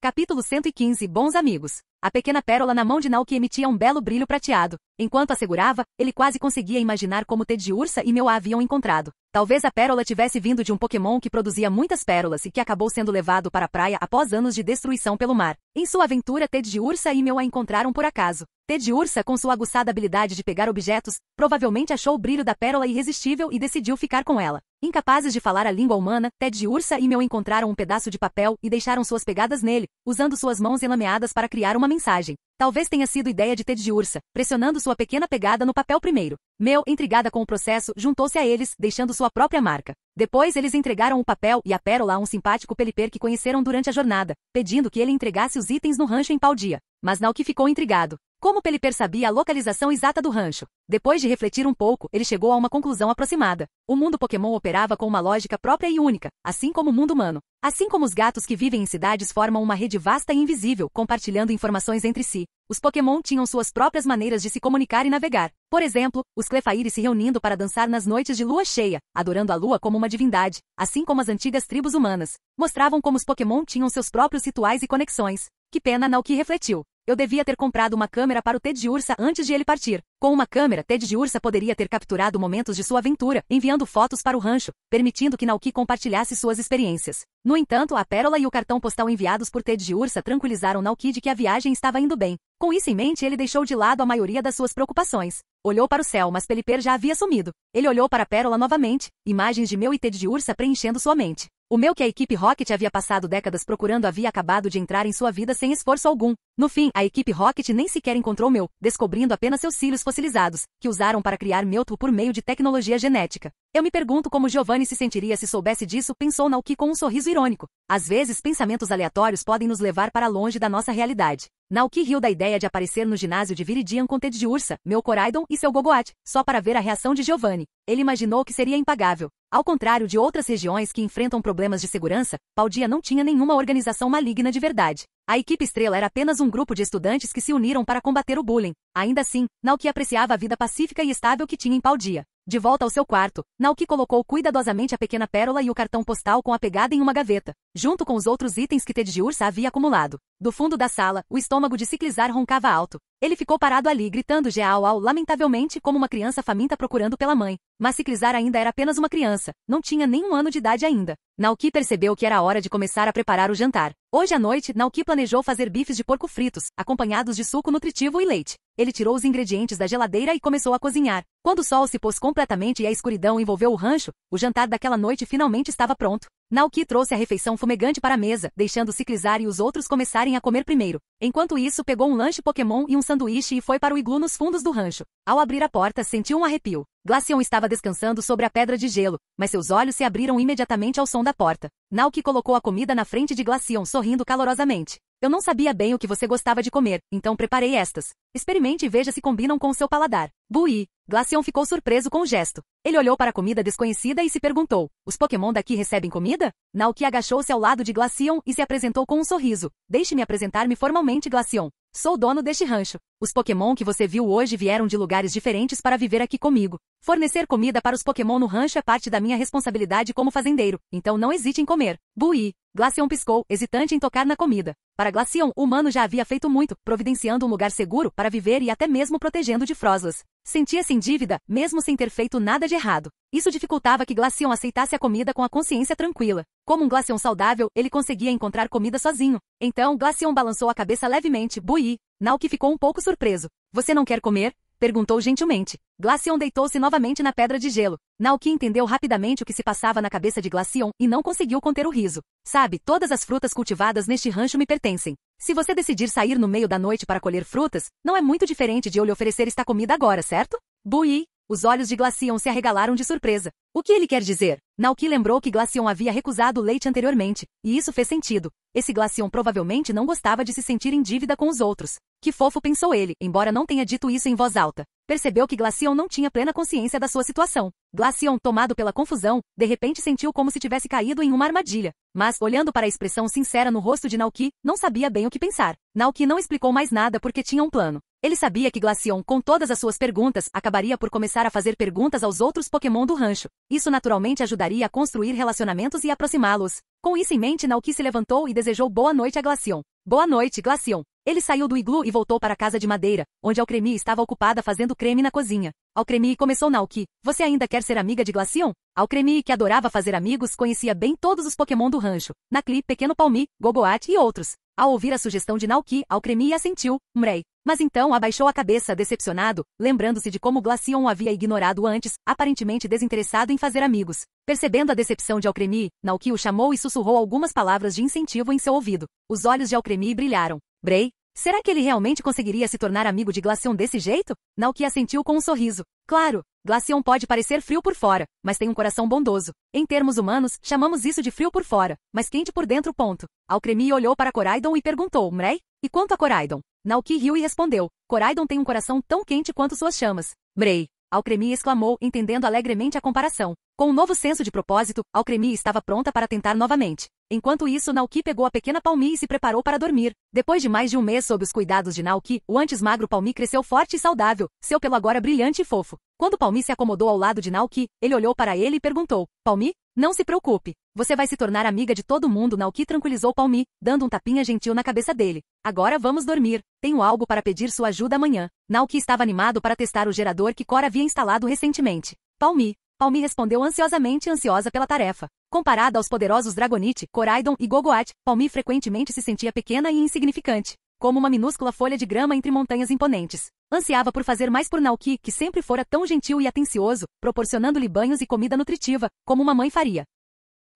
Capítulo 115 Bons amigos. A pequena pérola na mão de Naoki emitia um belo brilho prateado. Enquanto a segurava, ele quase conseguia imaginar como Ted de Ursa e meu a haviam encontrado. Talvez a pérola tivesse vindo de um Pokémon que produzia muitas pérolas e que acabou sendo levado para a praia após anos de destruição pelo mar. Em sua aventura, Ted de Ursa e meu a encontraram por acaso. Ted de Ursa, com sua aguçada habilidade de pegar objetos, provavelmente achou o brilho da pérola irresistível e decidiu ficar com ela. Incapazes de falar a língua humana, Ted de Ursa e meu encontraram um pedaço de papel e deixaram suas pegadas nele, usando suas mãos enlameadas para criar uma mensagem. Talvez tenha sido ideia de Ted de Ursa, pressionando sua pequena pegada no papel primeiro. Meu, intrigada com o processo, juntou-se a eles, deixando sua própria marca. Depois eles entregaram o papel e a pérola a um simpático Pelipper que conheceram durante a jornada, pedindo que ele entregasse os itens no rancho em Paldea. Mas Naoki ficou intrigado. Como Pelipper sabia a localização exata do rancho? Depois de refletir um pouco, ele chegou a uma conclusão aproximada. O mundo Pokémon operava com uma lógica própria e única, assim como o mundo humano. Assim como os gatos que vivem em cidades formam uma rede vasta e invisível, compartilhando informações entre si, os Pokémon tinham suas próprias maneiras de se comunicar e navegar. Por exemplo, os Clefairy se reunindo para dançar nas noites de lua cheia, adorando a lua como uma divindade, assim como as antigas tribos humanas. Mostravam como os Pokémon tinham seus próprios rituais e conexões. Que pena, Naoki refletiu. Eu devia ter comprado uma câmera para o Ted de Ursa antes de ele partir. Com uma câmera, Ted de Ursa poderia ter capturado momentos de sua aventura, enviando fotos para o rancho, permitindo que Naoki compartilhasse suas experiências. No entanto, a pérola e o cartão postal enviados por Ted de Ursa tranquilizaram Naoki de que a viagem estava indo bem. Com isso em mente, ele deixou de lado a maioria das suas preocupações. Olhou para o céu, mas Pelipper já havia sumido. Ele olhou para a pérola novamente, imagens de meu e Ted de Ursa preenchendo sua mente. O meu que a equipe Rocket havia passado décadas procurando havia acabado de entrar em sua vida sem esforço algum. No fim, a equipe Rocket nem sequer encontrou meu, descobrindo apenas seus cílios fossilizados, que usaram para criar Mewtwo por meio de tecnologia genética. Eu me pergunto como Giovanni se sentiria se soubesse disso, pensou Naoki com um sorriso irônico. Às vezes, pensamentos aleatórios podem nos levar para longe da nossa realidade. Naoki riu da ideia de aparecer no ginásio de Viridian com Ted de Ursa, meu Coraidon e seu Gogoat, só para ver a reação de Giovanni. Ele imaginou que seria impagável. Ao contrário de outras regiões que enfrentam problemas de segurança, Paldea não tinha nenhuma organização maligna de verdade. A equipe Estrela era apenas um grupo de estudantes que se uniram para combater o bullying. Ainda assim, Naoki apreciava a vida pacífica e estável que tinha em Paldea. De volta ao seu quarto, Naoki colocou cuidadosamente a pequena pérola e o cartão postal com a pegada em uma gaveta, junto com os outros itens que Ted de Ursa havia acumulado. Do fundo da sala, o estômago de Ciclizar roncava alto. Ele ficou parado ali gritando "Geau-au" lamentavelmente como uma criança faminta procurando pela mãe. Mas Ciclizar ainda era apenas uma criança, não tinha nem um ano de idade ainda. Naoki percebeu que era a hora de começar a preparar o jantar. Hoje à noite, Naoki planejou fazer bifes de porco fritos, acompanhados de suco nutritivo e leite. Ele tirou os ingredientes da geladeira e começou a cozinhar. Quando o sol se pôs completamente e a escuridão envolveu o rancho, o jantar daquela noite finalmente estava pronto. Naoki trouxe a refeição fumegante para a mesa, deixando Ciclizar e os outros começarem a comer primeiro. Enquanto isso, pegou um lanche Pokémon e um sanduíche e foi para o iglu nos fundos do rancho. Ao abrir a porta, sentiu um arrepio. Glaceon estava descansando sobre a pedra de gelo, mas seus olhos se abriram imediatamente ao som da porta. Naoki colocou a comida na frente de Glaceon, sorrindo calorosamente. Eu não sabia bem o que você gostava de comer, então preparei estas. Experimente e veja se combinam com o seu paladar. Bui! Glaceon ficou surpreso com o gesto. Ele olhou para a comida desconhecida e se perguntou, os Pokémon daqui recebem comida? Naoki agachou-se ao lado de Glaceon e se apresentou com um sorriso. Deixe-me apresentar-me formalmente, Glaceon. Sou o dono deste rancho. Os Pokémon que você viu hoje vieram de lugares diferentes para viver aqui comigo. Fornecer comida para os Pokémon no rancho é parte da minha responsabilidade como fazendeiro, então não hesite em comer. Bui! Glaceon piscou, hesitante em tocar na comida. Para Glaceon, o humano já havia feito muito, providenciando um lugar seguro para viver e até mesmo protegendo de Froslas. Sentia-se em dívida, mesmo sem ter feito nada de errado. Isso dificultava que Glaceon aceitasse a comida com a consciência tranquila. Como um Glaceon saudável, ele conseguia encontrar comida sozinho. Então, Glaceon balançou a cabeça levemente. Bui! Naoki ficou um pouco surpreso. Você não quer comer? Perguntou gentilmente. Glaceon deitou-se novamente na pedra de gelo. Naoki entendeu rapidamente o que se passava na cabeça de Glaceon e não conseguiu conter o riso. Sabe, todas as frutas cultivadas neste rancho me pertencem. Se você decidir sair no meio da noite para colher frutas, não é muito diferente de eu lhe oferecer esta comida agora, certo? Bui! Os olhos de Glaceon se arregalaram de surpresa. O que ele quer dizer? Naoki lembrou que Glaceon havia recusado o leite anteriormente, e isso fez sentido. Esse Glaceon provavelmente não gostava de se sentir em dívida com os outros. Que fofo, pensou ele, embora não tenha dito isso em voz alta. Percebeu que Glaceon não tinha plena consciência da sua situação. Glaceon, tomado pela confusão, de repente sentiu como se tivesse caído em uma armadilha. Mas, olhando para a expressão sincera no rosto de Naoki, não sabia bem o que pensar. Naoki não explicou mais nada porque tinha um plano. Ele sabia que Glaceon, com todas as suas perguntas, acabaria por começar a fazer perguntas aos outros Pokémon do rancho. Isso naturalmente ajudaria a construir relacionamentos e aproximá-los. Com isso em mente, Naoki se levantou e desejou boa noite a Glaceon. Boa noite, Glaceon. Ele saiu do iglu e voltou para a casa de madeira, onde Alcremie estava ocupada fazendo creme na cozinha. Alcremie, começou Naoki. Você ainda quer ser amiga de Glaceon? Alcremie, que adorava fazer amigos, conhecia bem todos os Pokémon do rancho. Nacli, Pequeno Palmi, Gogoat e outros. Ao ouvir a sugestão de Naoki, Alcremie assentiu, Mrei. Mas então abaixou a cabeça decepcionado, lembrando-se de como Glaceon o havia ignorado antes, aparentemente desinteressado em fazer amigos. Percebendo a decepção de Alcremie, Naoki o chamou e sussurrou algumas palavras de incentivo em seu ouvido. Os olhos de Alcremie brilharam. Brei? Será que ele realmente conseguiria se tornar amigo de Glaceon desse jeito? Naoki assentiu com um sorriso. Claro, Glaceon pode parecer frio por fora, mas tem um coração bondoso. Em termos humanos, chamamos isso de frio por fora, mas quente por dentro, ponto. Alcremie olhou para Coraidon e perguntou, Mrei? E quanto a Coraidon? Naoki riu e respondeu, Coraidon tem um coração tão quente quanto suas chamas. Mrei! Alcremie exclamou, entendendo alegremente a comparação. Com um novo senso de propósito, Alcremie estava pronta para tentar novamente. Enquanto isso, Naoki pegou a pequena Palmi e se preparou para dormir. Depois de mais de um mês sob os cuidados de Naoki, o antes magro Palmi cresceu forte e saudável, seu pelo agora brilhante e fofo. Quando Palmi se acomodou ao lado de Naoki, ele olhou para ele e perguntou, Palmi? Não se preocupe. Você vai se tornar amiga de todo mundo. Naoki tranquilizou Palmi, dando um tapinha gentil na cabeça dele. Agora vamos dormir. Tenho algo para pedir sua ajuda amanhã. Naoki estava animado para testar o gerador que Cora havia instalado recentemente. Palmi respondeu ansiosamente ansiosa pela tarefa. Comparada aos poderosos Dragonite, Coraidon e Gogoat, Palmi frequentemente se sentia pequena e insignificante, como uma minúscula folha de grama entre montanhas imponentes. Ansiava por fazer mais por Naoki, que sempre fora tão gentil e atencioso, proporcionando-lhe banhos e comida nutritiva, como uma mãe faria.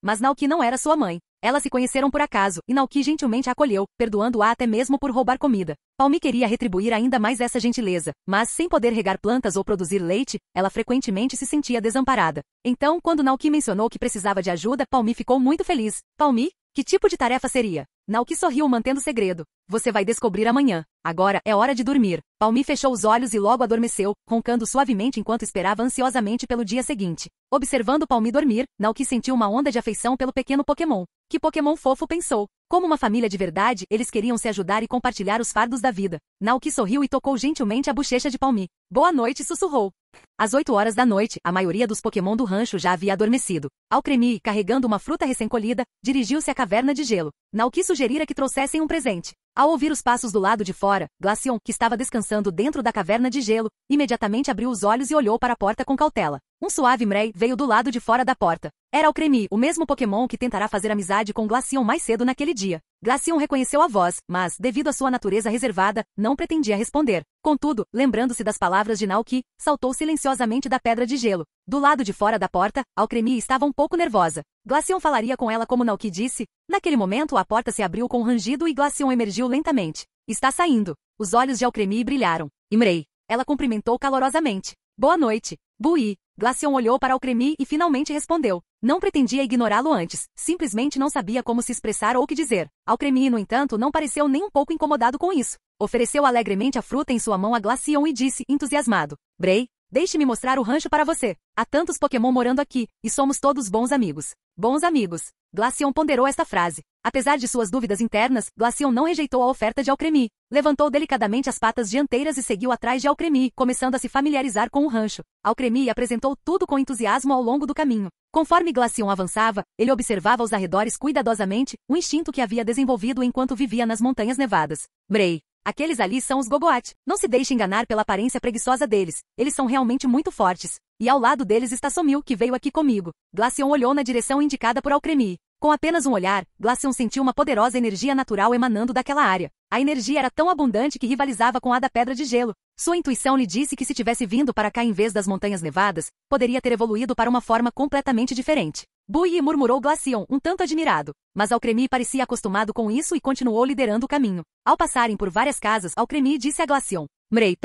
Mas Naoki não era sua mãe. Elas se conheceram por acaso, e Naoki gentilmente a acolheu, perdoando-a até mesmo por roubar comida. Palmi queria retribuir ainda mais essa gentileza, mas sem poder regar plantas ou produzir leite, ela frequentemente se sentia desamparada. Então, quando Naoki mencionou que precisava de ajuda, Palmi ficou muito feliz. Palmi? Que tipo de tarefa seria? Naoki sorriu mantendo o segredo. Você vai descobrir amanhã. Agora é hora de dormir. Palmi fechou os olhos e logo adormeceu, roncando suavemente enquanto esperava ansiosamente pelo dia seguinte. Observando Palmi dormir, Naoki sentiu uma onda de afeição pelo pequeno Pokémon. Que Pokémon fofo, pensou. Como uma família de verdade, eles queriam se ajudar e compartilhar os fardos da vida. Naoki sorriu e tocou gentilmente a bochecha de Palmi. Boa noite, sussurrou. Às 8 horas da noite, a maioria dos Pokémon do rancho já havia adormecido. Alcremie, carregando uma fruta recém-colhida, dirigiu-se à caverna de gelo. Naoki sugerira que trouxessem um presente. Ao ouvir os passos do lado de fora, Glaceon, que estava descansando dentro da caverna de gelo, imediatamente abriu os olhos e olhou para a porta com cautela. Um suave Mrei veio do lado de fora da porta. Era Alcremie, o mesmo Pokémon que tentará fazer amizade com Glaceon mais cedo naquele dia. Glaceon reconheceu a voz, mas, devido à sua natureza reservada, não pretendia responder. Contudo, lembrando-se das palavras de Naoki, saltou silenciosamente da pedra de gelo. Do lado de fora da porta, Alcremie estava um pouco nervosa. Glaceon falaria com ela como Naoki disse. Naquele momento, a porta se abriu com um rangido e Glaceon emergiu lentamente. Está saindo. Os olhos de Alcremie brilharam. Imrei. Ela cumprimentou calorosamente. Boa noite. Bui. Glaceon olhou para Alcremie e finalmente respondeu. Não pretendia ignorá-lo antes, simplesmente não sabia como se expressar ou o que dizer. Alcremie, no entanto, não pareceu nem um pouco incomodado com isso. Ofereceu alegremente a fruta em sua mão a Glaceon e disse, entusiasmado. Brei, deixe-me mostrar o rancho para você. Há tantos Pokémon morando aqui, e somos todos bons amigos. Bons amigos. Glaceon ponderou esta frase. Apesar de suas dúvidas internas, Glaceon não rejeitou a oferta de Alcremie. Levantou delicadamente as patas dianteiras e seguiu atrás de Alcremie, começando a se familiarizar com o rancho. Alcremie apresentou tudo com entusiasmo ao longo do caminho. Conforme Glaceon avançava, ele observava os arredores cuidadosamente, um instinto que havia desenvolvido enquanto vivia nas montanhas nevadas. Brei. Aqueles ali são os Gogoat. Não se deixe enganar pela aparência preguiçosa deles. Eles são realmente muito fortes. E ao lado deles está Somil, que veio aqui comigo. Glaceon olhou na direção indicada por Alcremie. Com apenas um olhar, Glaceon sentiu uma poderosa energia natural emanando daquela área. A energia era tão abundante que rivalizava com a da Pedra de Gelo. Sua intuição lhe disse que se tivesse vindo para cá em vez das Montanhas Nevadas, poderia ter evoluído para uma forma completamente diferente. Bui, murmurou Glaceon, um tanto admirado. Mas Alcremie parecia acostumado com isso e continuou liderando o caminho. Ao passarem por várias casas, Alcremie disse a Glaceon. Mrei,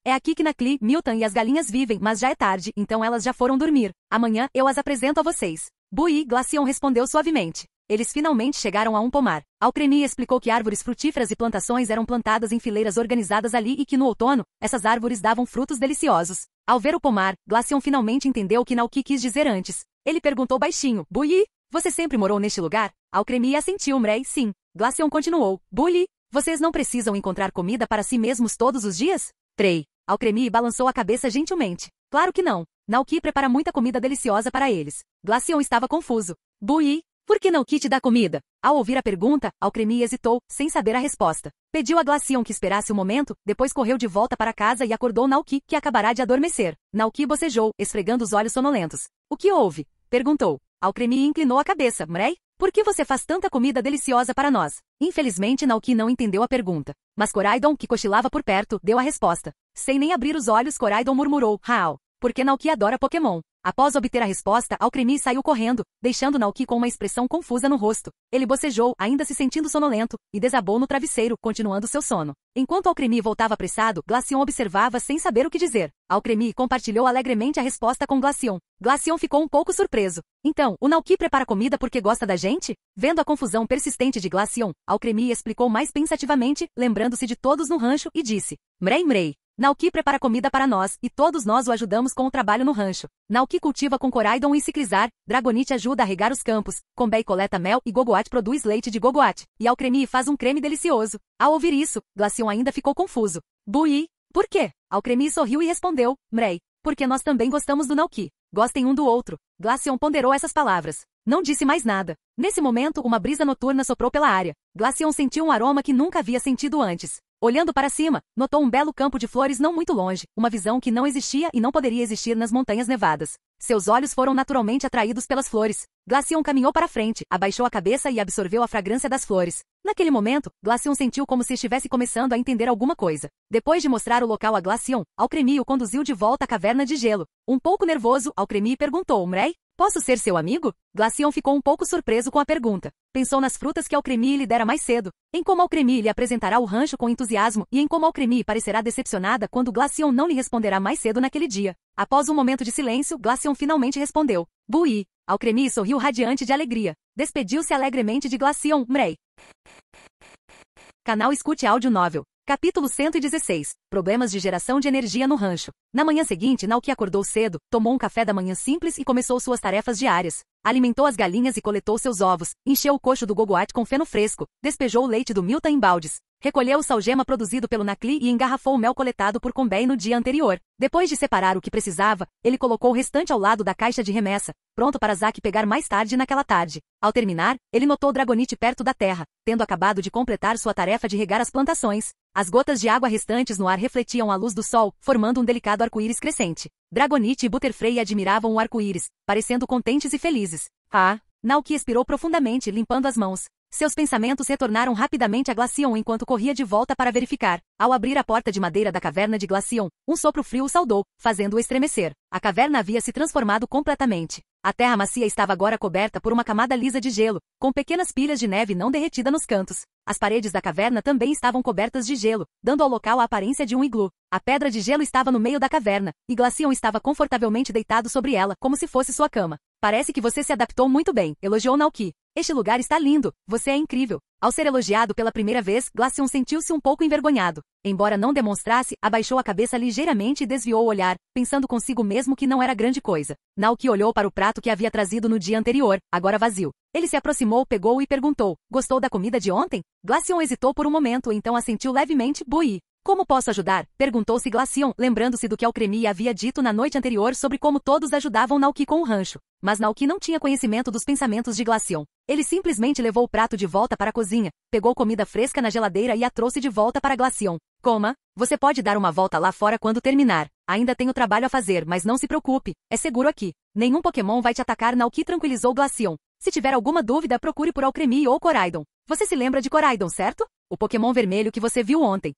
É aqui que Nakli, Milton e as galinhas vivem, mas já é tarde, então elas já foram dormir. Amanhã, eu as apresento a vocês. Bui, Glaceon respondeu suavemente. Eles finalmente chegaram a um pomar. Alcremie explicou que árvores frutíferas e plantações eram plantadas em fileiras organizadas ali e que no outono, essas árvores davam frutos deliciosos. Ao ver o pomar, Glaceon finalmente entendeu o que Nauki quis dizer antes. Ele perguntou baixinho, Bui, você sempre morou neste lugar? Alcremie assentiu, Mrei, sim. Glaceon continuou, Bui, vocês não precisam encontrar comida para si mesmos todos os dias? Trei. Alcremie balançou a cabeça gentilmente. Claro que não. Nauki prepara muita comida deliciosa para eles. Glaceon estava confuso. Bui, por que Nauki te dá comida? Ao ouvir a pergunta, Alcremie hesitou, sem saber a resposta. Pediu a Glaceon que esperasse um momento, depois correu de volta para casa e acordou Nauki, que acabará de adormecer. Nauki bocejou, esfregando os olhos sonolentos. O que houve? Perguntou. Alcremie inclinou a cabeça. Mrei? Por que você faz tanta comida deliciosa para nós? Infelizmente Nauki não entendeu a pergunta. Mas Koraidon, que cochilava por perto, deu a resposta. Sem nem abrir os olhos, Koraidon murmurou, Hao. Porque Nauki adora Pokémon. Após obter a resposta, Alcremie saiu correndo, deixando Nauki com uma expressão confusa no rosto. Ele bocejou, ainda se sentindo sonolento, e desabou no travesseiro, continuando seu sono. Enquanto Alcremie voltava apressado, Glaceon observava sem saber o que dizer. Alcremie compartilhou alegremente a resposta com Glaceon. Glaceon ficou um pouco surpreso. Então, o Nauki prepara comida porque gosta da gente? Vendo a confusão persistente de Glaceon, Alcremie explicou mais pensativamente, lembrando-se de todos no rancho, e disse, Mrei. Nauki prepara comida para nós, e todos nós o ajudamos com o trabalho no rancho. Nauki cultiva com Koraidon e Ciclizar, Dragonite ajuda a regar os campos, Combei coleta mel e Gogoat produz leite de Gogoat, e Alcremie faz um creme delicioso. Ao ouvir isso, Glaceon ainda ficou confuso. Bui, por quê? Alcremie sorriu e respondeu, Mrei, porque nós também gostamos do Nauki. Gostem um do outro. Glaceon ponderou essas palavras. Não disse mais nada. Nesse momento, uma brisa noturna soprou pela área. Glaceon sentiu um aroma que nunca havia sentido antes. Olhando para cima, notou um belo campo de flores não muito longe, uma visão que não existia e não poderia existir nas montanhas nevadas. Seus olhos foram naturalmente atraídos pelas flores. Glaceon caminhou para frente, abaixou a cabeça e absorveu a fragrância das flores. Naquele momento, Glaceon sentiu como se estivesse começando a entender alguma coisa. Depois de mostrar o local a Glaceon, Alcremie o conduziu de volta à caverna de gelo. Um pouco nervoso, Alcremie perguntou, Mrei, posso ser seu amigo? Glaceon ficou um pouco surpreso com a pergunta. Pensou nas frutas que Alcremie lhe dera mais cedo, em como Alcremie lhe apresentará o rancho com entusiasmo e em como Alcremie parecerá decepcionada quando Glaceon não lhe responderá mais cedo naquele dia. Após um momento de silêncio, Glaceon finalmente respondeu. Bui. Alcremie sorriu radiante de alegria. Despediu-se alegremente de Glaceon, Mrei. Canal Escute Áudio Novel. Capítulo 116. Problemas de geração de energia no rancho. Na manhã seguinte, Nauki acordou cedo, tomou um café da manhã simples e começou suas tarefas diárias. Alimentou as galinhas e coletou seus ovos, encheu o coxo do Gogoat com feno fresco, despejou o leite do Milton em baldes. Recolheu o salgema produzido pelo Nakli e engarrafou o mel coletado por Combei no dia anterior. Depois de separar o que precisava, ele colocou o restante ao lado da caixa de remessa, pronto para Zack pegar mais tarde naquela tarde. Ao terminar, ele notou Dragonite perto da terra, tendo acabado de completar sua tarefa de regar as plantações. As gotas de água restantes no ar refletiam a luz do sol, formando um delicado arco-íris crescente. Dragonite e Butterfree admiravam o arco-íris, parecendo contentes e felizes. Nauki expirou profundamente, limpando as mãos. Seus pensamentos retornaram rapidamente a Glaceon enquanto corria de volta para verificar. Ao abrir a porta de madeira da caverna de Glaceon, um sopro frio o saudou, fazendo-o estremecer. A caverna havia se transformado completamente. A terra macia estava agora coberta por uma camada lisa de gelo, com pequenas pilhas de neve não derretida nos cantos. As paredes da caverna também estavam cobertas de gelo, dando ao local a aparência de um iglu. A pedra de gelo estava no meio da caverna, e Glaceon estava confortavelmente deitado sobre ela, como se fosse sua cama. Parece que você se adaptou muito bem, elogiou Nauki. Este lugar está lindo, você é incrível. Ao ser elogiado pela primeira vez, Glaceon sentiu-se um pouco envergonhado. Embora não demonstrasse, abaixou a cabeça ligeiramente e desviou o olhar, pensando consigo mesmo que não era grande coisa. Nauki olhou para o prato que havia trazido no dia anterior, agora vazio. Ele se aproximou, pegou-o e perguntou, gostou da comida de ontem? Glaceon hesitou por um momento, então assentiu levemente, Bui. Como posso ajudar? Perguntou-se Glaceon, lembrando-se do que Alcremie havia dito na noite anterior sobre como todos ajudavam Nauki com o rancho. Mas Nauki não tinha conhecimento dos pensamentos de Glaceon. Ele simplesmente levou o prato de volta para a cozinha, pegou comida fresca na geladeira e a trouxe de volta para Glaceon. Coma, você pode dar uma volta lá fora quando terminar. Ainda tenho trabalho a fazer, mas não se preocupe, é seguro aqui. Nenhum Pokémon vai te atacar, Nauki tranquilizou Glaceon. Se tiver alguma dúvida, procure por Alcremie ou Koraidon. Você se lembra de Koraidon, certo? O Pokémon vermelho que você viu ontem.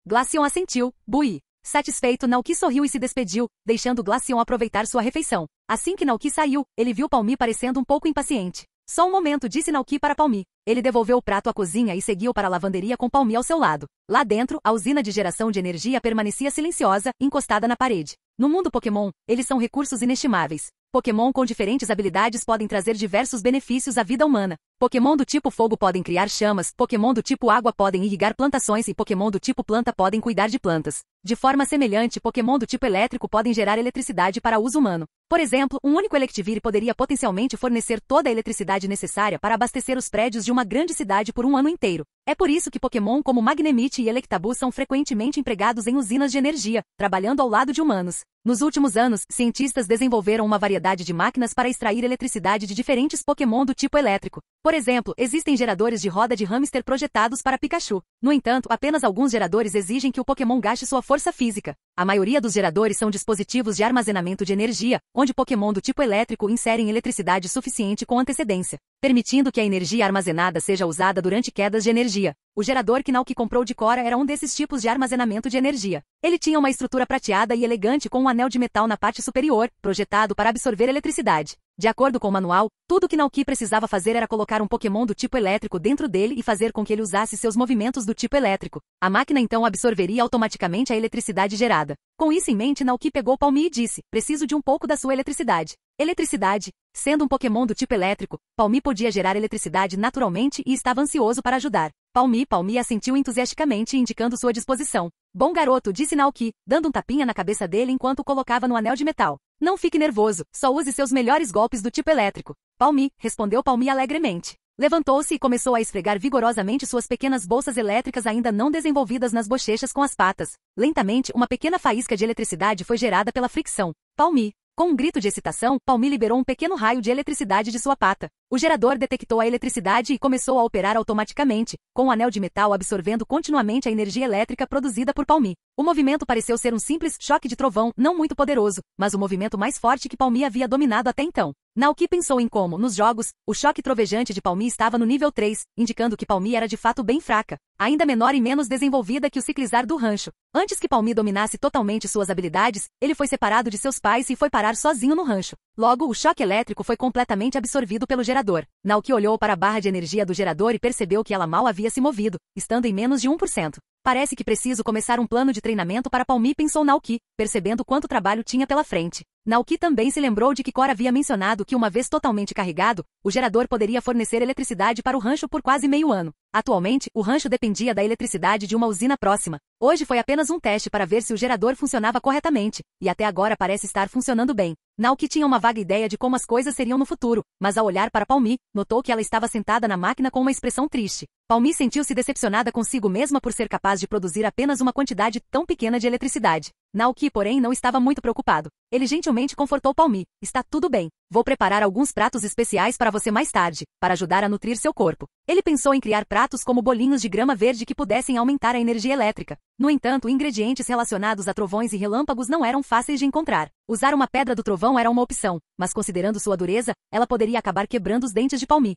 Glaceon assentiu, Bui. Satisfeito, Nauki sorriu e se despediu, deixando Glaceon aproveitar sua refeição. Assim que Nauki saiu, ele viu Palmi parecendo um pouco impaciente. Só um momento, disse Naoki para Palmi. Ele devolveu o prato à cozinha e seguiu para a lavanderia com Palmi ao seu lado. Lá dentro, a usina de geração de energia permanecia silenciosa, encostada na parede. No mundo Pokémon, eles são recursos inestimáveis. Pokémon com diferentes habilidades podem trazer diversos benefícios à vida humana. Pokémon do tipo fogo podem criar chamas, Pokémon do tipo água podem irrigar plantações e Pokémon do tipo planta podem cuidar de plantas. De forma semelhante, Pokémon do tipo elétrico podem gerar eletricidade para uso humano. Por exemplo, um único Electivire poderia potencialmente fornecer toda a eletricidade necessária para abastecer os prédios de uma grande cidade por um ano inteiro. É por isso que Pokémon como Magnemite e Electabuzz são frequentemente empregados em usinas de energia, trabalhando ao lado de humanos. Nos últimos anos, cientistas desenvolveram uma variedade de máquinas para extrair eletricidade de diferentes Pokémon do tipo elétrico. Por exemplo, existem geradores de roda de hamster projetados para Pikachu. No entanto, apenas alguns geradores exigem que o Pokémon gaste sua força física. A maioria dos geradores são dispositivos de armazenamento de energia, onde Pokémon do tipo elétrico inserem eletricidade suficiente com antecedência, permitindo que a energia armazenada seja usada durante quedas de energia. O gerador que Naoki comprou de Cora era um desses tipos de armazenamento de energia. Ele tinha uma estrutura prateada e elegante com um anel de metal na parte superior, projetado para absorver eletricidade. De acordo com o manual, tudo que Naoki precisava fazer era colocar um Pokémon do tipo elétrico dentro dele e fazer com que ele usasse seus movimentos do tipo elétrico. A máquina então absorveria automaticamente a eletricidade gerada. Com isso em mente, Naoki pegou Palmi e disse: preciso de um pouco da sua eletricidade. Eletricidade. Sendo um Pokémon do tipo elétrico, Palmi podia gerar eletricidade naturalmente e estava ansioso para ajudar. Palmi assentiu entusiasticamente, indicando sua disposição. Bom garoto, disse Naoki, dando um tapinha na cabeça dele enquanto o colocava no anel de metal. Não fique nervoso, só use seus melhores golpes do tipo elétrico. Palmi, respondeu Palmi alegremente. Levantou-se e começou a esfregar vigorosamente suas pequenas bolsas elétricas ainda não desenvolvidas nas bochechas com as patas. Lentamente, uma pequena faísca de eletricidade foi gerada pela fricção. Palmi. Com um grito de excitação, Palmi liberou um pequeno raio de eletricidade de sua pata. O gerador detectou a eletricidade e começou a operar automaticamente, com o anel de metal absorvendo continuamente a energia elétrica produzida por Palmi. O movimento pareceu ser um simples choque de trovão, não muito poderoso, mas o movimento mais forte que Palmi havia dominado até então. Naoki pensou em como, nos jogos, o choque trovejante de Palmi estava no nível 3, indicando que Palmi era de fato bem fraca, ainda menor e menos desenvolvida que o ciclizar do rancho. Antes que Palmi dominasse totalmente suas habilidades, ele foi separado de seus pais e foi parar sozinho no rancho. Logo, o choque elétrico foi completamente absorvido pelo gerador. Naoki olhou para a barra de energia do gerador e percebeu que ela mal havia se movido, estando em menos de 1%. Parece que preciso começar um plano de treinamento para Palmi, pensou Naoki, percebendo quanto trabalho tinha pela frente. Naoki também se lembrou de que Cora havia mencionado que uma vez totalmente carregado, o gerador poderia fornecer eletricidade para o rancho por quase meio ano. Atualmente, o rancho dependia da eletricidade de uma usina próxima. Hoje foi apenas um teste para ver se o gerador funcionava corretamente, e até agora parece estar funcionando bem. Naoki tinha uma vaga ideia de como as coisas seriam no futuro, mas ao olhar para Palmi, notou que ela estava sentada na máquina com uma expressão triste. Palmi sentiu-se decepcionada consigo mesma por ser capaz de produzir apenas uma quantidade tão pequena de eletricidade. Naoki, porém, não estava muito preocupado. Ele gentilmente confortou Palmi. Está tudo bem. Vou preparar alguns pratos especiais para você mais tarde, para ajudar a nutrir seu corpo. Ele pensou em criar pratos como bolinhos de grama verde que pudessem aumentar a energia elétrica. No entanto, ingredientes relacionados a trovões e relâmpagos não eram fáceis de encontrar. Usar uma pedra do trovão era uma opção, mas considerando sua dureza, ela poderia acabar quebrando os dentes de Palmi.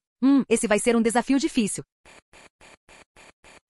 Esse vai ser um desafio difícil.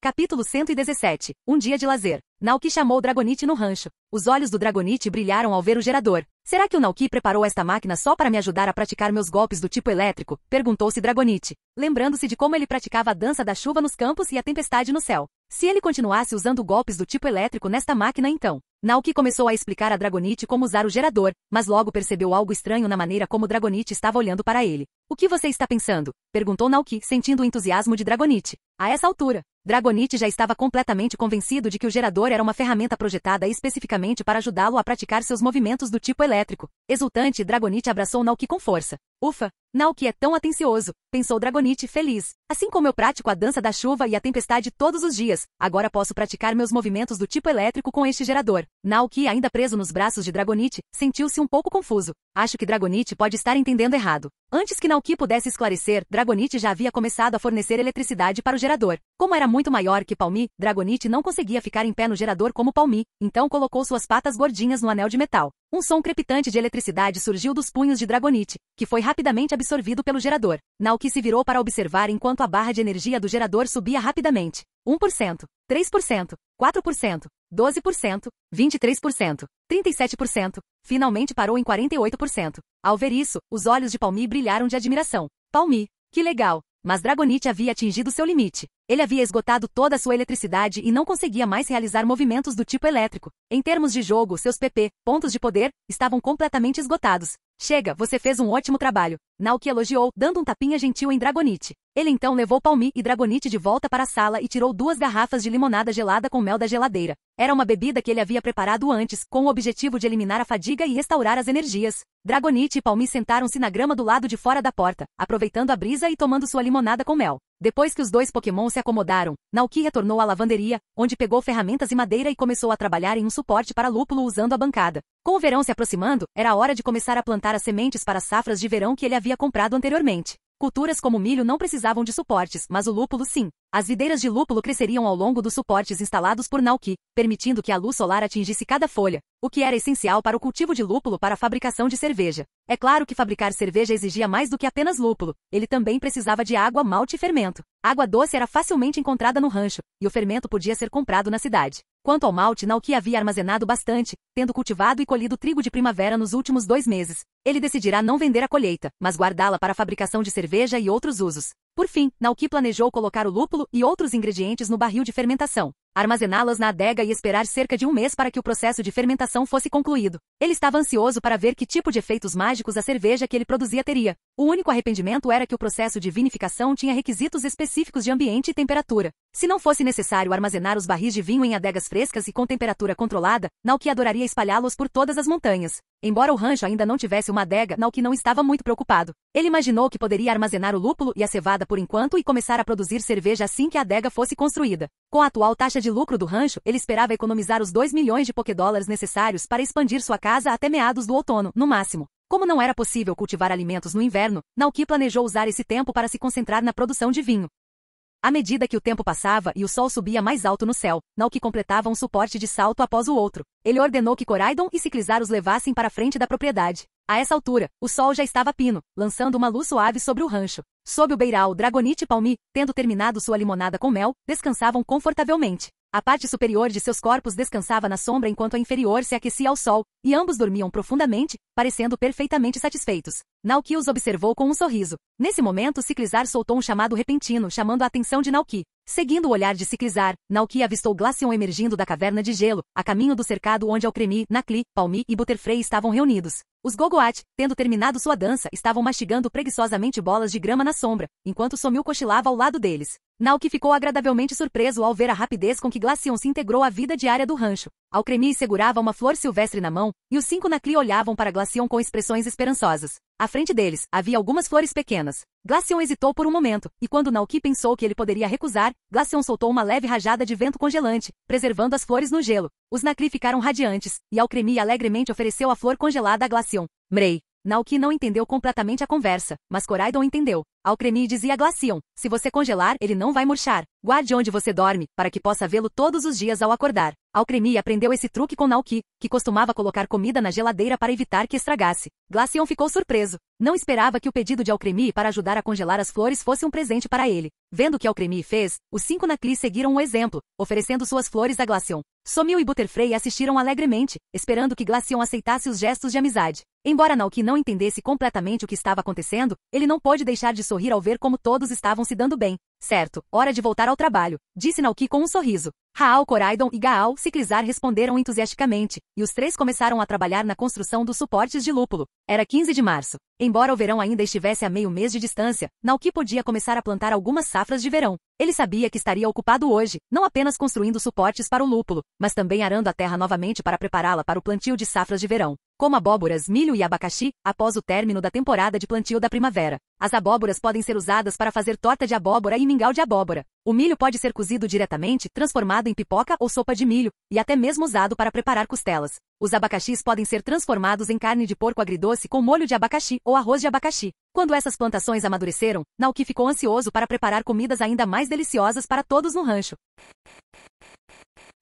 Capítulo 117. Um dia de lazer. Naoki chamou Dragonite no rancho. Os olhos do Dragonite brilharam ao ver o gerador. Será que o Naoki preparou esta máquina só para me ajudar a praticar meus golpes do tipo elétrico? Perguntou-se Dragonite, lembrando-se de como ele praticava a dança da chuva nos campos e a tempestade no céu. Se ele continuasse usando golpes do tipo elétrico nesta máquina então... Naoki começou a explicar a Dragonite como usar o gerador, mas logo percebeu algo estranho na maneira como Dragonite estava olhando para ele. O que você está pensando? Perguntou Naoki, sentindo o entusiasmo de Dragonite. A essa altura, Dragonite já estava completamente convencido de que o gerador era uma ferramenta projetada especificamente para ajudá-lo a praticar seus movimentos do tipo elétrico. Exultante, Dragonite abraçou Naoki com força. Ufa! Naoki é tão atencioso, pensou Dragonite feliz. Assim como eu pratico a dança da chuva e a tempestade todos os dias, agora posso praticar meus movimentos do tipo elétrico com este gerador. Naoki, ainda preso nos braços de Dragonite, sentiu-se um pouco confuso. Acho que Dragonite pode estar entendendo errado. Antes que Naoki pudesse esclarecer, Dragonite já havia começado a fornecer eletricidade para o gerador. Como era muito maior que Palmi, Dragonite não conseguia ficar em pé no gerador como Palmi, então colocou suas patas gordinhas no anel de metal. Um som crepitante de eletricidade surgiu dos punhos de Dragonite, que foi rapidamente absorvido pelo gerador. Naoki se virou para observar enquanto a barra de energia do gerador subia rapidamente. 1%, 3%, 4%, 12%, 23%, 37%, finalmente parou em 48%. Ao ver isso, os olhos de Palmi brilharam de admiração. Palmi, Que legal! Mas Dragonite havia atingido seu limite. Ele havia esgotado toda a sua eletricidade e não conseguia mais realizar movimentos do tipo elétrico. Em termos de jogo, seus PP, pontos de poder, estavam completamente esgotados. Chega, você fez um ótimo trabalho. Naoki elogiou, dando um tapinha gentil em Dragonite. Ele então levou Palmi e Dragonite de volta para a sala e tirou 2 garrafas de limonada gelada com mel da geladeira. Era uma bebida que ele havia preparado antes, com o objetivo de eliminar a fadiga e restaurar as energias. Dragonite e Palmi sentaram-se na grama do lado de fora da porta, aproveitando a brisa e tomando sua limonada com mel. Depois que os 2 Pokémon se acomodaram, Naoki retornou à lavanderia, onde pegou ferramentas e madeira e começou a trabalhar em um suporte para lúpulo usando a bancada. Com o verão se aproximando, era hora de começar a plantar as sementes para as safras de verão que ele havia comprado anteriormente. Culturas como o milho não precisavam de suportes, mas o lúpulo sim. As videiras de lúpulo cresceriam ao longo dos suportes instalados por Naoki, permitindo que a luz solar atingisse cada folha, o que era essencial para o cultivo de lúpulo para a fabricação de cerveja. É claro que fabricar cerveja exigia mais do que apenas lúpulo, ele também precisava de água, malte e fermento. Água doce era facilmente encontrada no rancho, e o fermento podia ser comprado na cidade. Quanto ao malte, Naoki havia armazenado bastante, tendo cultivado e colhido trigo de primavera nos últimos 2 meses. Ele decidirá não vender a colheita, mas guardá-la para a fabricação de cerveja e outros usos. Por fim, Naoki planejou colocar o lúpulo e outros ingredientes no barril de fermentação, armazená-las na adega e esperar cerca de 1 mês para que o processo de fermentação fosse concluído. Ele estava ansioso para ver que tipo de efeitos mágicos a cerveja que ele produzia teria. O único arrependimento era que o processo de vinificação tinha requisitos específicos de ambiente e temperatura. Se não fosse necessário armazenar os barris de vinho em adegas frescas e com temperatura controlada, Naoki adoraria espalhá-los por todas as montanhas. Embora o rancho ainda não tivesse uma adega, Naoki não estava muito preocupado. Ele imaginou que poderia armazenar o lúpulo e a cevada por enquanto e começar a produzir cerveja assim que a adega fosse construída. Com a atual taxa de lucro do rancho, ele esperava economizar os 2 milhões de Pokédólares necessários para expandir sua casa até meados do outono, no máximo. Como não era possível cultivar alimentos no inverno, Naoki planejou usar esse tempo para se concentrar na produção de vinho. À medida que o tempo passava e o sol subia mais alto no céu, Naoki completava um suporte de salto após o outro. Ele ordenou que Koraidon e Ciclizar os levassem para a frente da propriedade. A essa altura, o sol já estava a pino, lançando uma luz suave sobre o rancho. Sob o beiral, Dragonite e Palmi, tendo terminado sua limonada com mel, descansavam confortavelmente. A parte superior de seus corpos descansava na sombra enquanto a inferior se aquecia ao sol, e ambos dormiam profundamente, parecendo perfeitamente satisfeitos. Naoki os observou com um sorriso. Nesse momento, Ciclizar soltou um chamado repentino, chamando a atenção de Naoki. Seguindo o olhar de Ciclizar, Naoki avistou Glaceon emergindo da caverna de gelo, a caminho do cercado onde Alcremie, Nacli, Palmi e Butterfree estavam reunidos. Os Gogoat, tendo terminado sua dança, estavam mastigando preguiçosamente bolas de grama na sombra, enquanto Somil cochilava ao lado deles. Naoki ficou agradavelmente surpreso ao ver a rapidez com que Glaceon se integrou à vida diária do rancho. Alcremie segurava uma flor silvestre na mão, e os 5 Nacli olhavam para Glaceon com expressões esperançosas. À frente deles, havia algumas flores pequenas. Glaceon hesitou por um momento, e quando Naoki pensou que ele poderia recusar, Glaceon soltou uma leve rajada de vento congelante, preservando as flores no gelo. Os Nacli ficaram radiantes, e Alcremie alegremente ofereceu a flor congelada a Glaceon. Mrei. Naoki não entendeu completamente a conversa, mas Koraidon entendeu. Alcremie dizia a Glaceon, se você congelar, ele não vai murchar. Guarde onde você dorme, para que possa vê-lo todos os dias ao acordar. Alcremie aprendeu esse truque com Naoki, que costumava colocar comida na geladeira para evitar que estragasse. Glaceon ficou surpreso. Não esperava que o pedido de Alcremie para ajudar a congelar as flores fosse um presente para ele. Vendo o que Alcremie fez, os 5 Nacli seguiram o exemplo, oferecendo suas flores a Glaceon. Somil e Butterfree assistiram alegremente, esperando que Glaceon aceitasse os gestos de amizade. Embora Naoki não entendesse completamente o que estava acontecendo, ele não pôde deixar de sorrir ao ver como todos estavam se dando bem. Certo, hora de voltar ao trabalho, disse Naoki com um sorriso. Raal, Koraidon e Gaal Ciclizar responderam entusiasticamente, e os 3 começaram a trabalhar na construção dos suportes de lúpulo. Era 15 de março. Embora o verão ainda estivesse a meio mês de distância, Naoki podia começar a plantar algumas safras de verão. Ele sabia que estaria ocupado hoje, não apenas construindo suportes para o lúpulo, mas também arando a terra novamente para prepará-la para o plantio de safras de verão, como abóboras, milho e abacaxi, após o término da temporada de plantio da primavera. As abóboras podem ser usadas para fazer torta de abóbora e mingau de abóbora. O milho pode ser cozido diretamente, transformado em pipoca ou sopa de milho, e até mesmo usado para preparar costelas. Os abacaxis podem ser transformados em carne de porco agridoce com molho de abacaxi ou arroz de abacaxi. Quando essas plantações amadureceram, Naoki ficou ansioso para preparar comidas ainda mais deliciosas para todos no rancho.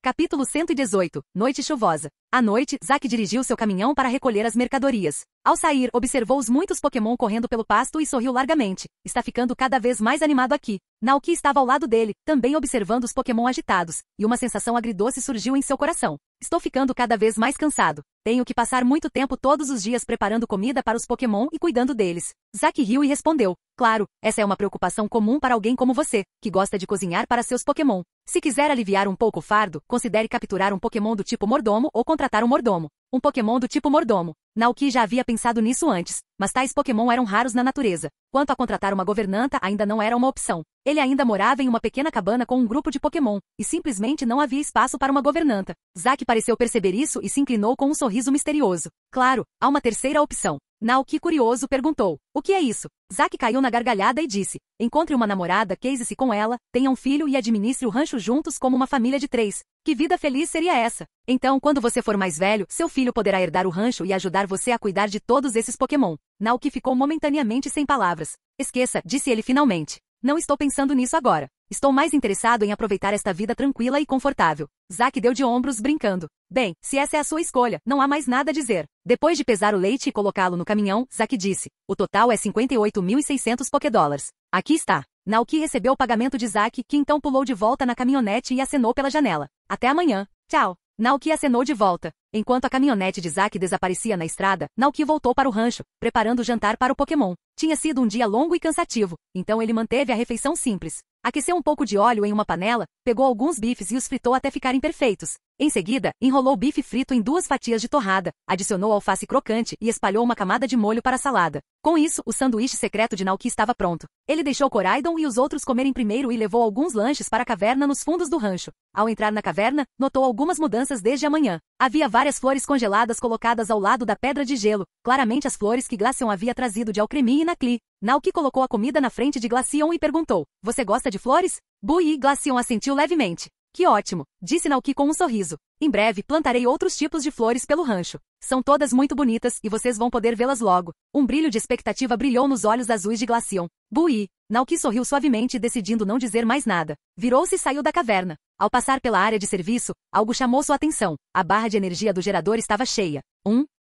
Capítulo 118. Noite chuvosa. À noite, Zack dirigiu seu caminhão para recolher as mercadorias. Ao sair, observou os muitos Pokémon correndo pelo pasto e sorriu largamente. Está ficando cada vez mais animado aqui. Naoki estava ao lado dele, também observando os Pokémon agitados, e uma sensação agridoce surgiu em seu coração. Estou ficando cada vez mais cansado. Tenho que passar muito tempo todos os dias preparando comida para os Pokémon e cuidando deles. Zack riu e respondeu: claro, essa é uma preocupação comum para alguém como você, que gosta de cozinhar para seus Pokémon. Se quiser aliviar um pouco o fardo, considere capturar um Pokémon do tipo mordomo ou contratar um mordomo. Um Pokémon do tipo mordomo. Naoki já havia pensado nisso antes, mas tais Pokémon eram raros na natureza. Quanto a contratar uma governanta, ainda não era uma opção. Ele ainda morava em uma pequena cabana com um grupo de Pokémon, e simplesmente não havia espaço para uma governanta. Zack pareceu perceber isso e se inclinou com um sorriso misterioso. Claro, há uma terceira opção. Naoki, curioso, perguntou: o que é isso? Zack caiu na gargalhada e disse: encontre uma namorada, case-se com ela, tenha um filho e administre o rancho juntos como uma família de 3. Que vida feliz seria essa? Então, quando você for mais velho, seu filho poderá herdar o rancho e ajudar você a cuidar de todos esses Pokémon. Naoki ficou momentaneamente sem palavras. Esqueça, disse ele finalmente. Não estou pensando nisso agora. Estou mais interessado em aproveitar esta vida tranquila e confortável. Zack deu de ombros, brincando. Bem, se essa é a sua escolha, não há mais nada a dizer. Depois de pesar o leite e colocá-lo no caminhão, Zack disse: o total é 58.600 Pokédólares. Aqui está. Naoki recebeu o pagamento de Zack, que então pulou de volta na caminhonete e acenou pela janela. Até amanhã. Tchau. Naoki acenou de volta. Enquanto a caminhonete de Zack desaparecia na estrada, Naoki voltou para o rancho, preparando o jantar para o Pokémon. Tinha sido um dia longo e cansativo, então ele manteve a refeição simples. Aqueceu um pouco de óleo em uma panela, pegou alguns bifes e os fritou até ficarem perfeitos. Em seguida, enrolou o bife frito em 2 fatias de torrada, adicionou alface crocante e espalhou uma camada de molho para a salada. Com isso, o sanduíche secreto de Naoki estava pronto. Ele deixou Koraidon e os outros comerem primeiro e levou alguns lanches para a caverna nos fundos do rancho. Ao entrar na caverna, notou algumas mudanças desde a manhã. Havia várias flores congeladas colocadas ao lado da pedra de gelo, claramente as flores que Glaceon havia trazido de Alcremie e Nacli. Naoki colocou a comida na frente de Glaceon e perguntou: você gosta de flores? Bui! Glaceon assentiu levemente. Que ótimo, disse Naoki com um sorriso. Em breve plantarei outros tipos de flores pelo rancho. São todas muito bonitas e vocês vão poder vê-las logo. Um brilho de expectativa brilhou nos olhos azuis de Glaceon. Bui! Naoki sorriu suavemente, decidindo não dizer mais nada. Virou-se e saiu da caverna. Ao passar pela área de serviço, algo chamou sua atenção. A barra de energia do gerador estava cheia.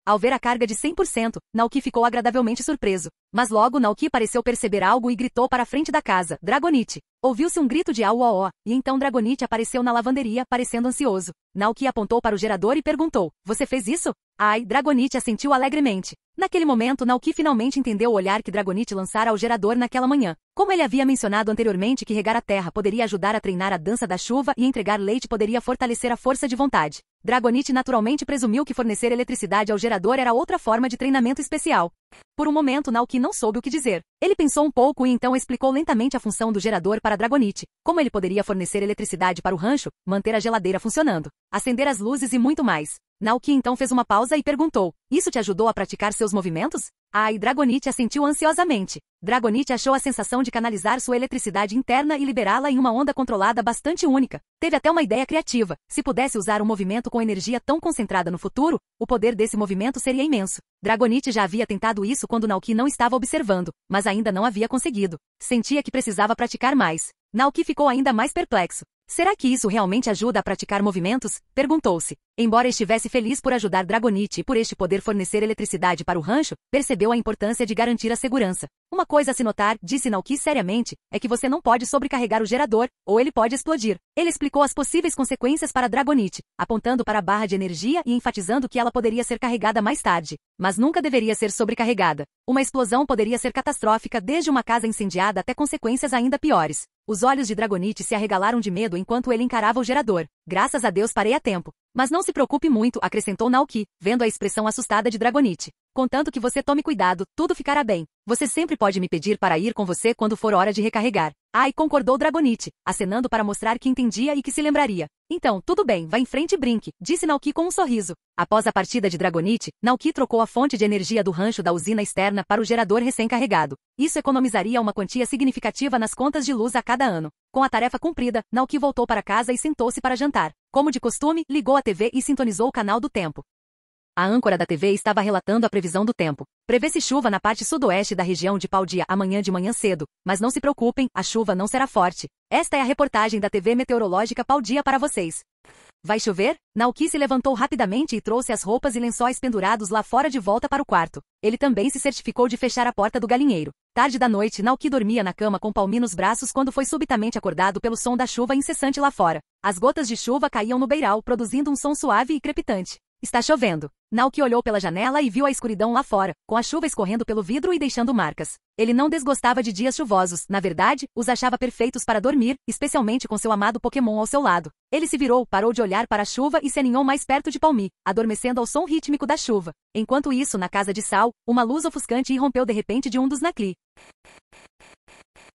Ao ver a carga de 100%, Naoki ficou agradavelmente surpreso. Mas logo Naoki pareceu perceber algo e gritou para a frente da casa: Dragonite! Ouviu-se um grito de au-au-au, e então Dragonite apareceu na lavanderia, parecendo ansioso. Naoki apontou para o gerador e perguntou: você fez isso? Ai, Dragonite assentiu alegremente. Naquele momento, Naoki finalmente entendeu o olhar que Dragonite lançara ao gerador naquela manhã. Como ele havia mencionado anteriormente que regar a terra poderia ajudar a treinar a dança da chuva e entregar leite poderia fortalecer a força de vontade. Dragonite naturalmente presumiu que fornecer eletricidade ao gerador era outra forma de treinamento especial. Por um momento, Naoki não soube o que dizer. Ele pensou um pouco e então explicou lentamente a função do gerador para Dragonite, como ele poderia fornecer eletricidade para o rancho, manter a geladeira funcionando, acender as luzes e muito mais. Naoki então fez uma pausa e perguntou: isso te ajudou a praticar seus movimentos? Ai, Dragonite assentiu ansiosamente. Dragonite achou a sensação de canalizar sua eletricidade interna e liberá-la em uma onda controlada bastante única. Teve até uma ideia criativa. Se pudesse usar um movimento com energia tão concentrada no futuro, o poder desse movimento seria imenso. Dragonite já havia tentado isso quando Naoki não estava observando, mas ainda não havia conseguido. Sentia que precisava praticar mais. Naoki ficou ainda mais perplexo. Será que isso realmente ajuda a praticar movimentos? Perguntou-se. Embora estivesse feliz por ajudar Dragonite e por este poder fornecer eletricidade para o rancho, percebeu a importância de garantir a segurança. Uma coisa a se notar, disse Naoki seriamente, é que você não pode sobrecarregar o gerador, ou ele pode explodir. Ele explicou as possíveis consequências para Dragonite, apontando para a barra de energia e enfatizando que ela poderia ser carregada mais tarde, mas nunca deveria ser sobrecarregada. Uma explosão poderia ser catastrófica, desde uma casa incendiada até consequências ainda piores. Os olhos de Dragonite se arregalaram de medo enquanto ele encarava o gerador. Graças a Deus parei a tempo. Mas não se preocupe muito, acrescentou Naoki, vendo a expressão assustada de Dragonite. Contanto que você tome cuidado, tudo ficará bem. Você sempre pode me pedir para ir com você quando for hora de recarregar. Ai, concordou Dragonite, acenando para mostrar que entendia e que se lembraria. Então, tudo bem, vá em frente e brinque, disse Naoki com um sorriso. Após a partida de Dragonite, Naoki trocou a fonte de energia do rancho da usina externa para o gerador recém-carregado. Isso economizaria uma quantia significativa nas contas de luz a cada ano. Com a tarefa cumprida, Naoki voltou para casa e sentou-se para jantar. Como de costume, ligou a TV e sintonizou o canal do tempo. A âncora da TV estava relatando a previsão do tempo. Prevê-se chuva na parte sudoeste da região de Paldia amanhã de manhã cedo, mas não se preocupem, a chuva não será forte. Esta é a reportagem da TV Meteorológica Paldia para vocês. Vai chover? Naoki se levantou rapidamente e trouxe as roupas e lençóis pendurados lá fora de volta para o quarto. Ele também se certificou de fechar a porta do galinheiro. Tarde da noite, Naoki dormia na cama com Palmi nos braços quando foi subitamente acordado pelo som da chuva incessante lá fora. As gotas de chuva caíam no beiral, produzindo um som suave e crepitante. Está chovendo. Naoki olhou pela janela e viu a escuridão lá fora, com a chuva escorrendo pelo vidro e deixando marcas. Ele não desgostava de dias chuvosos, na verdade, os achava perfeitos para dormir, especialmente com seu amado Pokémon ao seu lado. Ele se virou, parou de olhar para a chuva e se aninhou mais perto de Palmi, adormecendo ao som rítmico da chuva. Enquanto isso, na casa de Sal, uma luz ofuscante irrompeu de repente de um dos Nakli.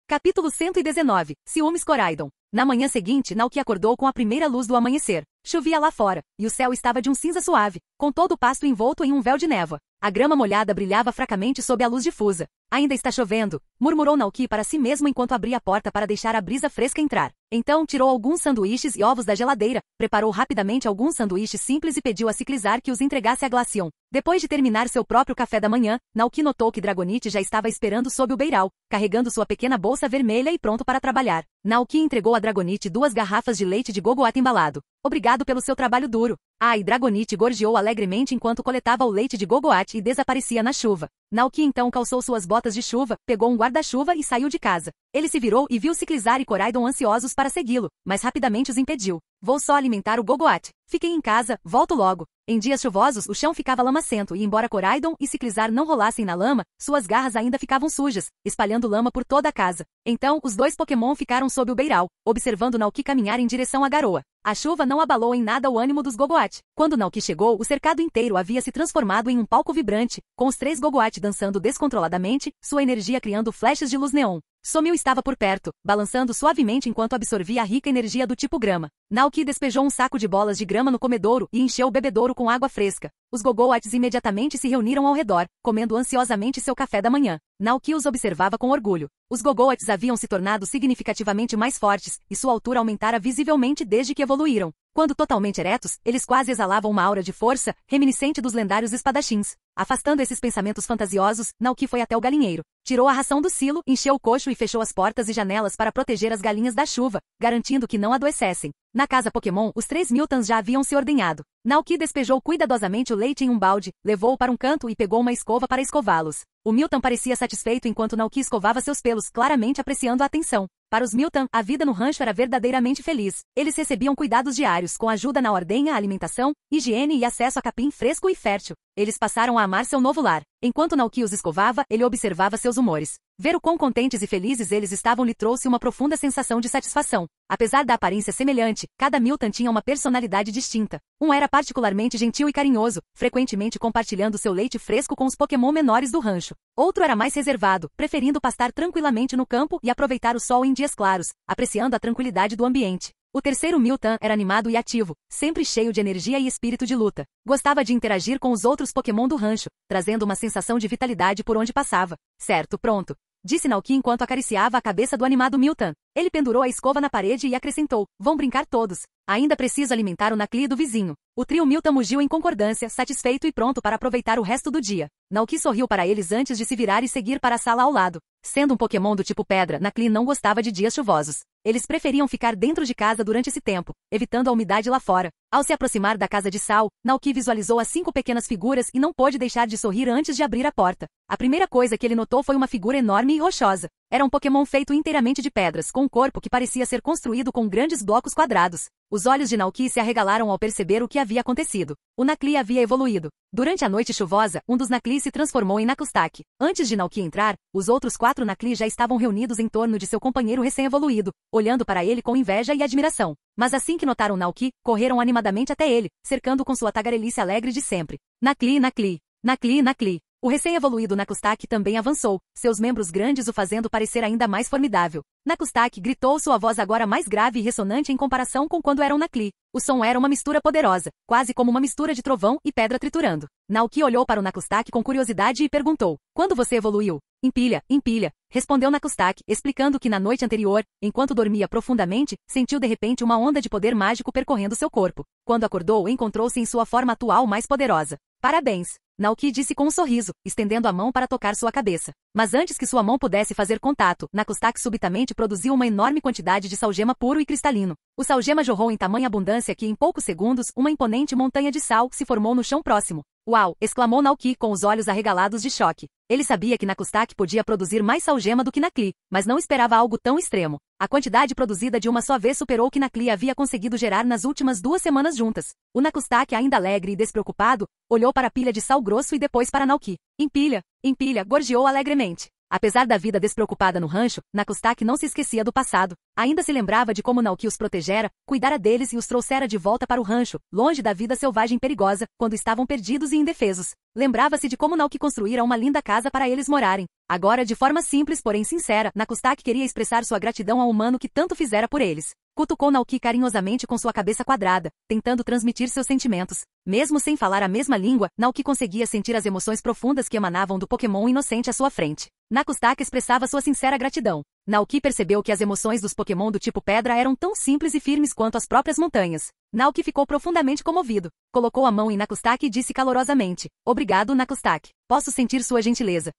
Capítulo 119. Ciúmes Koraidon. Na manhã seguinte, Naoki acordou com a primeira luz do amanhecer. Chovia lá fora, e o céu estava de um cinza suave, com todo o pasto envolto em um véu de névoa. A grama molhada brilhava fracamente sob a luz difusa. Ainda está chovendo, murmurou Naoki para si mesmo enquanto abria a porta para deixar a brisa fresca entrar. Então tirou alguns sanduíches e ovos da geladeira, preparou rapidamente alguns sanduíches simples e pediu a Ciclizar que os entregasse a Glaceon. Depois de terminar seu próprio café da manhã, Naoki notou que Dragonite já estava esperando sob o beiral, carregando sua pequena bolsa vermelha e pronto para trabalhar. Naoki entregou a Dragonite 2 garrafas de leite de Gogoat embalado. Obrigado pelo seu trabalho duro. E Dragonite gorjeou alegremente enquanto coletava o leite de Gogoat e desaparecia na chuva. Naoki então calçou suas botas de chuva, pegou um guarda-chuva e saiu de casa. Ele se virou e viu Ciclizar e Koraidon ansiosos para segui-lo, mas rapidamente os impediu. Vou só alimentar o Gogoat. Fiquem em casa, volto logo. Em dias chuvosos, o chão ficava lamacento e embora Koraidon e Ciclizar não rolassem na lama, suas garras ainda ficavam sujas, espalhando lama por toda a casa. Então, os dois Pokémon ficaram sob o beiral, observando Naoki caminhar em direção à garoa. A chuva não abalou em nada o ânimo dos Gogoat. Quando Naoki chegou, o cercado inteiro havia se transformado em um palco vibrante, com os 3 Gogoat dançando descontroladamente, sua energia criando flechas de luz neon. Somil estava por perto, balançando suavemente enquanto absorvia a rica energia do tipo grama. Naoki despejou um saco de bolas de grama no comedouro e encheu o bebedouro com água fresca. Os Gogoats imediatamente se reuniram ao redor, comendo ansiosamente seu café da manhã. Naoki os observava com orgulho. Os Gogoats haviam se tornado significativamente mais fortes, e sua altura aumentara visivelmente desde que evoluíram. Quando totalmente eretos, eles quase exalavam uma aura de força, reminiscente dos lendários espadachins. Afastando esses pensamentos fantasiosos, Naoki foi até o galinheiro. Tirou a ração do silo, encheu o cocho e fechou as portas e janelas para proteger as galinhas da chuva, garantindo que não adoecessem. Na casa Pokémon, os 3 Miltans já haviam se ordenhado. Naoki despejou cuidadosamente o leite em um balde, levou-o para um canto e pegou uma escova para escová-los. O Miltan parecia satisfeito enquanto Naoki escovava seus pelos, claramente apreciando a atenção. Para os Miltan, a vida no rancho era verdadeiramente feliz. Eles recebiam cuidados diários, com ajuda na ordenha, alimentação, higiene e acesso a capim fresco e fértil. Eles passaram a amar seu novo lar. Enquanto Naoki os escovava, ele observava seus humores. Ver o quão contentes e felizes eles estavam lhe trouxe uma profunda sensação de satisfação. Apesar da aparência semelhante, cada Miltan tinha uma personalidade distinta. Um era particularmente gentil e carinhoso, frequentemente compartilhando seu leite fresco com os Pokémon menores do rancho. Outro era mais reservado, preferindo pastar tranquilamente no campo e aproveitar o sol em dias claros, apreciando a tranquilidade do ambiente. O terceiro Miltan era animado e ativo, sempre cheio de energia e espírito de luta. Gostava de interagir com os outros Pokémon do rancho, trazendo uma sensação de vitalidade por onde passava. Certo, pronto, disse Naoki enquanto acariciava a cabeça do animado Miltan. Ele pendurou a escova na parede e acrescentou, vão brincar todos. Ainda preciso alimentar o Nakli do vizinho. O trio Miltan mugiu em concordância, satisfeito e pronto para aproveitar o resto do dia. Naoki sorriu para eles antes de se virar e seguir para a sala ao lado. Sendo um Pokémon do tipo pedra, Nakli não gostava de dias chuvosos. Eles preferiam ficar dentro de casa durante esse tempo, evitando a umidade lá fora. Ao se aproximar da casa de Sal, Naoki visualizou as 5 pequenas figuras e não pôde deixar de sorrir antes de abrir a porta. A primeira coisa que ele notou foi uma figura enorme e rochosa. Era um Pokémon feito inteiramente de pedras, com um corpo que parecia ser construído com grandes blocos quadrados. Os olhos de Naoki se arregalaram ao perceber o que havia acontecido. O Nakli havia evoluído. Durante a noite chuvosa, um dos Nakli se transformou em Nakustak. Antes de Naoki entrar, os outros 4 Nakli já estavam reunidos em torno de seu companheiro recém-evoluído, olhando para ele com inveja e admiração. Mas assim que notaram Naoki, correram animadamente até ele, cercando com sua tagarelice alegre de sempre. Nakli, Nakli, Nakli, Nakli. O recém-evoluído Nakustak também avançou, seus membros grandes o fazendo parecer ainda mais formidável. Nakustak gritou, sua voz agora mais grave e ressonante em comparação com quando era um Nakli. O som era uma mistura poderosa, quase como uma mistura de trovão e pedra triturando. Naoki olhou para o Nakustak com curiosidade e perguntou, quando você evoluiu? Empilha, empilha, respondeu Nakustak, explicando que na noite anterior, enquanto dormia profundamente, sentiu de repente uma onda de poder mágico percorrendo seu corpo. Quando acordou, encontrou-se em sua forma atual mais poderosa. Parabéns! Naoki disse com um sorriso, estendendo a mão para tocar sua cabeça. Mas antes que sua mão pudesse fazer contato, Nakustak subitamente produziu uma enorme quantidade de salgema puro e cristalino. O salgema jorrou em tamanha abundância que em poucos segundos, uma imponente montanha de sal se formou no chão próximo. Uau! Exclamou Naoki com os olhos arregalados de choque. Ele sabia que Nakustak podia produzir mais salgema do que Nakli, mas não esperava algo tão extremo. A quantidade produzida de uma só vez superou o que Nakli havia conseguido gerar nas últimas 2 semanas juntas. O Nakustak, ainda alegre e despreocupado, olhou para a pilha de sal grosso e depois para Naoki. Empilha, gorjeou alegremente. Apesar da vida despreocupada no rancho, Nakustak não se esquecia do passado. Ainda se lembrava de como Naoki os protegera, cuidara deles e os trouxera de volta para o rancho, longe da vida selvagem e perigosa, quando estavam perdidos e indefesos. Lembrava-se de como Naoki construíra uma linda casa para eles morarem. Agora, de forma simples, porém sincera, Nakustak queria expressar sua gratidão ao humano que tanto fizera por eles. Cutucou Naoki carinhosamente com sua cabeça quadrada, tentando transmitir seus sentimentos. Mesmo sem falar a mesma língua, Naoki conseguia sentir as emoções profundas que emanavam do Pokémon inocente à sua frente. Nakustak expressava sua sincera gratidão. Naoki percebeu que as emoções dos Pokémon do tipo pedra eram tão simples e firmes quanto as próprias montanhas. Naoki ficou profundamente comovido. Colocou a mão em Nakustak e disse calorosamente: "Obrigado, Nakustak. Posso sentir sua gentileza."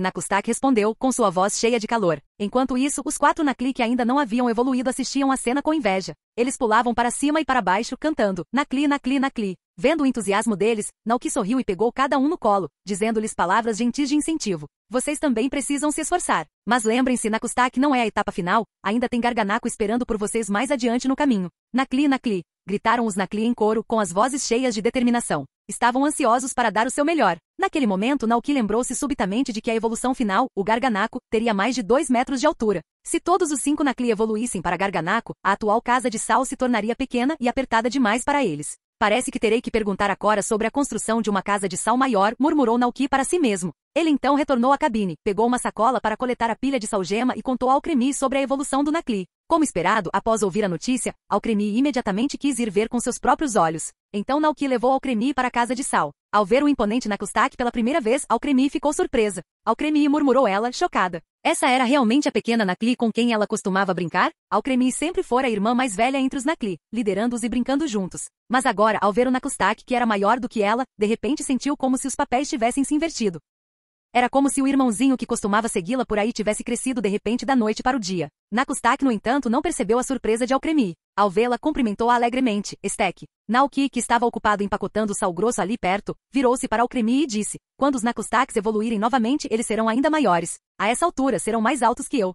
Nakustak respondeu, com sua voz cheia de calor. Enquanto isso, os 4 Nakli que ainda não haviam evoluído assistiam à cena com inveja. Eles pulavam para cima e para baixo, cantando: "Nakli, Nakli, Nakli." Vendo o entusiasmo deles, Naoki sorriu e pegou cada um no colo, dizendo-lhes palavras gentis de incentivo. "Vocês também precisam se esforçar. Mas lembrem-se, Nakustak não é a etapa final, ainda tem Garganako esperando por vocês mais adiante no caminho." "Nakli, Nakli!" gritaram os Nakli em coro, com as vozes cheias de determinação. Estavam ansiosos para dar o seu melhor. Naquele momento, Naoki lembrou-se subitamente de que a evolução final, o Garganako, teria mais de 2 metros de altura. Se todos os 5 Nakli evoluíssem para Garganako, a atual casa de sal se tornaria pequena e apertada demais para eles. "Parece que terei que perguntar a Cora sobre a construção de uma casa de sal maior", murmurou Naoki para si mesmo. Ele então retornou à cabine, pegou uma sacola para coletar a pilha de salgema e contou ao Alcremie sobre a evolução do Nakli. Como esperado, após ouvir a notícia, Alcremie imediatamente quis ir ver com seus próprios olhos. Então Naoki levou Alcremie para a casa de sal. Ao ver o imponente Nakustak pela primeira vez, Alcremie ficou surpresa. "Alcremie", murmurou ela, chocada. Essa era realmente a pequena Nakli com quem ela costumava brincar? Alcremie sempre fora a irmã mais velha entre os Nakli, liderando-os e brincando juntos. Mas agora, ao ver o Nakustak, que era maior do que ela, de repente sentiu como se os papéis tivessem se invertido. Era como se o irmãozinho que costumava segui-la por aí tivesse crescido de repente da noite para o dia. Nakustak, no entanto, não percebeu a surpresa de Alcremie. Ao vê-la, cumprimentou-a alegremente. Naoki, que estava ocupado empacotando o sal grosso ali perto, virou-se para Alcremie e disse: "Quando os Nakustaks evoluírem novamente, eles serão ainda maiores. A essa altura, serão mais altos que eu."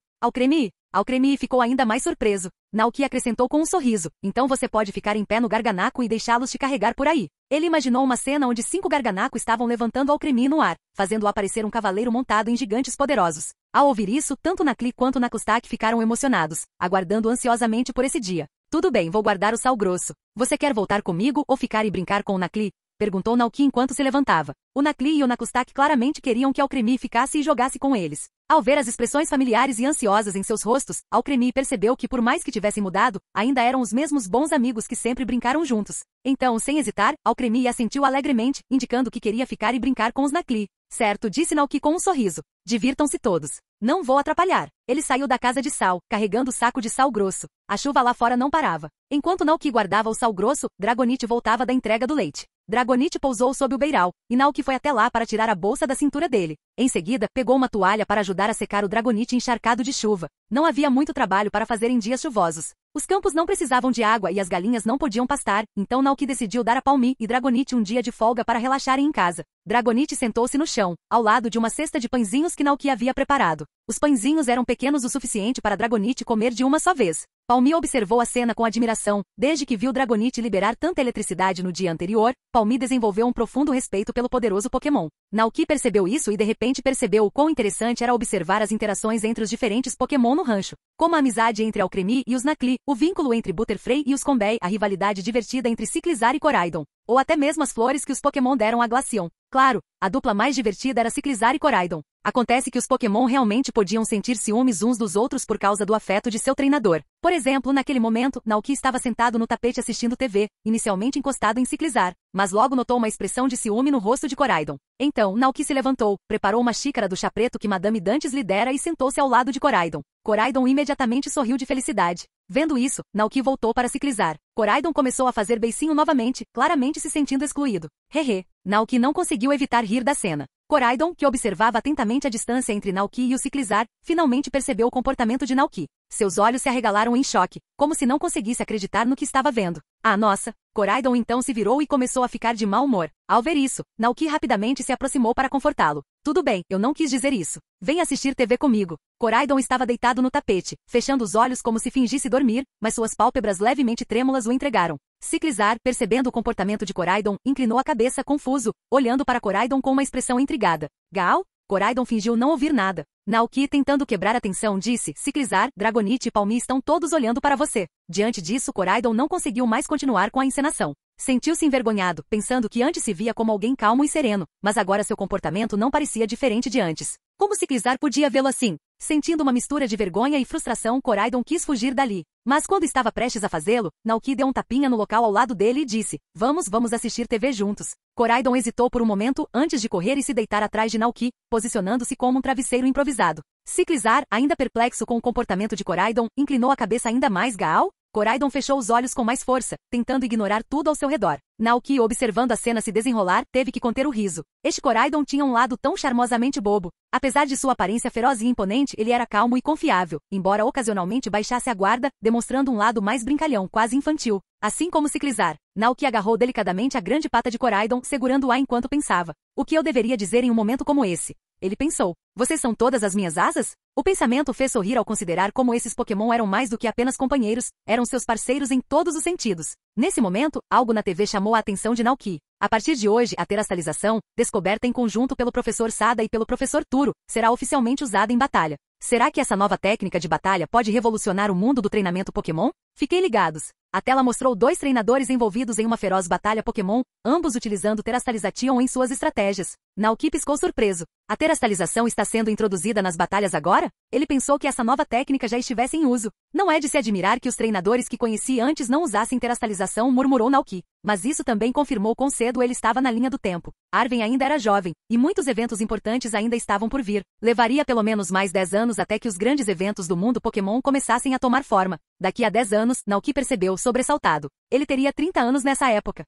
Alcremie ficou ainda mais surpreso. Naoki acrescentou com um sorriso: "Então você pode ficar em pé no Garganako e deixá-los te carregar por aí." Ele imaginou uma cena onde 5 Garganako estavam levantando Alcremie no ar, fazendo-o aparecer um cavaleiro montado em gigantes poderosos. Ao ouvir isso, tanto Nakli quanto Nakustak ficaram emocionados, aguardando ansiosamente por esse dia. "Tudo bem, vou guardar o sal grosso. Você quer voltar comigo ou ficar e brincar com o Nakli?" perguntou Naoki enquanto se levantava. O Nakli e o Nakustak claramente queriam que Alcremie ficasse e jogasse com eles. Ao ver as expressões familiares e ansiosas em seus rostos, Alcremie percebeu que, por mais que tivessem mudado, ainda eram os mesmos bons amigos que sempre brincaram juntos. Então, sem hesitar, Alcremie assentiu alegremente, indicando que queria ficar e brincar com os Nakli. "Certo", disse Naoki com um sorriso. "Divirtam-se todos. Não vou atrapalhar." Ele saiu da casa de sal, carregando o saco de sal grosso. A chuva lá fora não parava. Enquanto Naoki guardava o sal grosso, Dragonite voltava da entrega do leite. Dragonite pousou sob o beiral, e Naoki foi até lá para tirar a bolsa da cintura dele. Em seguida, pegou uma toalha para ajudar a secar o Dragonite encharcado de chuva. Não havia muito trabalho para fazer em dias chuvosos. Os campos não precisavam de água e as galinhas não podiam pastar, então Naoki decidiu dar a Palmi e Dragonite um dia de folga para relaxarem em casa. Dragonite sentou-se no chão, ao lado de uma cesta de pãezinhos que Naoki havia preparado. Os pãezinhos eram pequenos o suficiente para Dragonite comer de uma só vez. Palmi observou a cena com admiração. Desde que viu Dragonite liberar tanta eletricidade no dia anterior, Palmi desenvolveu um profundo respeito pelo poderoso Pokémon. Naoki percebeu isso e de repente percebeu o quão interessante era observar as interações entre os diferentes Pokémon no rancho. Como a amizade entre Alcremie e os Nakli, o vínculo entre Butterfree e os Combee, a rivalidade divertida entre Ciclizar e Coraidon. Ou até mesmo as flores que os Pokémon deram a Glaceon. Claro, a dupla mais divertida era Ciclizar e Coraidon. Acontece que os Pokémon realmente podiam sentir ciúmes uns dos outros por causa do afeto de seu treinador. Por exemplo, naquele momento, Naoki estava sentado no tapete assistindo TV, inicialmente encostado em Ciclizar, mas logo notou uma expressão de ciúme no rosto de Coraidon. Então, Naoki se levantou, preparou uma xícara do chá preto que Madame Dantes lhe dera e sentou-se ao lado de Coraidon. Coraidon imediatamente sorriu de felicidade. Vendo isso, Naoki voltou para Ciclizar. Koraidon começou a fazer beicinho novamente, claramente se sentindo excluído. Hehe. Naoki não conseguiu evitar rir da cena. Koraidon, que observava atentamente a distância entre Naoki e o Ciclizar, finalmente percebeu o comportamento de Naoki. Seus olhos se arregalaram em choque, como se não conseguisse acreditar no que estava vendo. Ah, nossa! Koraidon então se virou e começou a ficar de mau humor. Ao ver isso, Naoki rapidamente se aproximou para confortá-lo. Tudo bem, eu não quis dizer isso. Venha assistir TV comigo. Koraidon estava deitado no tapete, fechando os olhos como se fingisse dormir, mas suas pálpebras levemente trêmulas o entregaram. Ciclizar, percebendo o comportamento de Koraidon, inclinou a cabeça confuso, olhando para Koraidon com uma expressão intrigada. Gal? Koraidon fingiu não ouvir nada. Naoki, tentando quebrar a tensão, disse, Ciclizar, Dragonite e Palmi estão todos olhando para você. Diante disso, Koraidon não conseguiu mais continuar com a encenação. Sentiu-se envergonhado, pensando que antes se via como alguém calmo e sereno, mas agora seu comportamento não parecia diferente de antes. Como Ciclizar podia vê-lo assim? Sentindo uma mistura de vergonha e frustração, Koraidon quis fugir dali. Mas quando estava prestes a fazê-lo, Naoki deu um tapinha no local ao lado dele e disse, vamos assistir TV juntos. Koraidon hesitou por um momento antes de correr e se deitar atrás de Naoki, posicionando-se como um travesseiro improvisado. Ciclizar, ainda perplexo com o comportamento de Koraidon, inclinou a cabeça ainda mais. Gaal? Koraidon fechou os olhos com mais força, tentando ignorar tudo ao seu redor. Naoki, observando a cena se desenrolar, teve que conter o riso. Este Koraidon tinha um lado tão charmosamente bobo. Apesar de sua aparência feroz e imponente, ele era calmo e confiável, embora ocasionalmente baixasse a guarda, demonstrando um lado mais brincalhão, quase infantil. Assim como Ciclizar, Naoki agarrou delicadamente a grande pata de Koraidon, segurando-a enquanto pensava. O que eu deveria dizer em um momento como esse? Ele pensou. Vocês são todas as minhas asas? O pensamento o fez sorrir ao considerar como esses Pokémon eram mais do que apenas companheiros, eram seus parceiros em todos os sentidos. Nesse momento, algo na TV chamou a atenção de Naoki. A partir de hoje, a terastalização, descoberta em conjunto pelo professor Sada e pelo professor Turo, será oficialmente usada em batalha. Será que essa nova técnica de batalha pode revolucionar o mundo do treinamento Pokémon? Fiquem ligados. A tela mostrou 2 treinadores envolvidos em uma feroz batalha Pokémon, ambos utilizando Terastalization em suas estratégias. Naoki piscou surpreso. A terastalização está sendo introduzida nas batalhas agora? Ele pensou que essa nova técnica já estivesse em uso. Não é de se admirar que os treinadores que conheci antes não usassem terastalização, murmurou Naoki. Mas isso também confirmou quão cedo ele estava na linha do tempo. Arven ainda era jovem, e muitos eventos importantes ainda estavam por vir. Levaria pelo menos mais 10 anos até que os grandes eventos do mundo Pokémon começassem a tomar forma. Daqui a 10 anos, Naoki percebeu, sobressaltado. Ele teria 30 anos nessa época.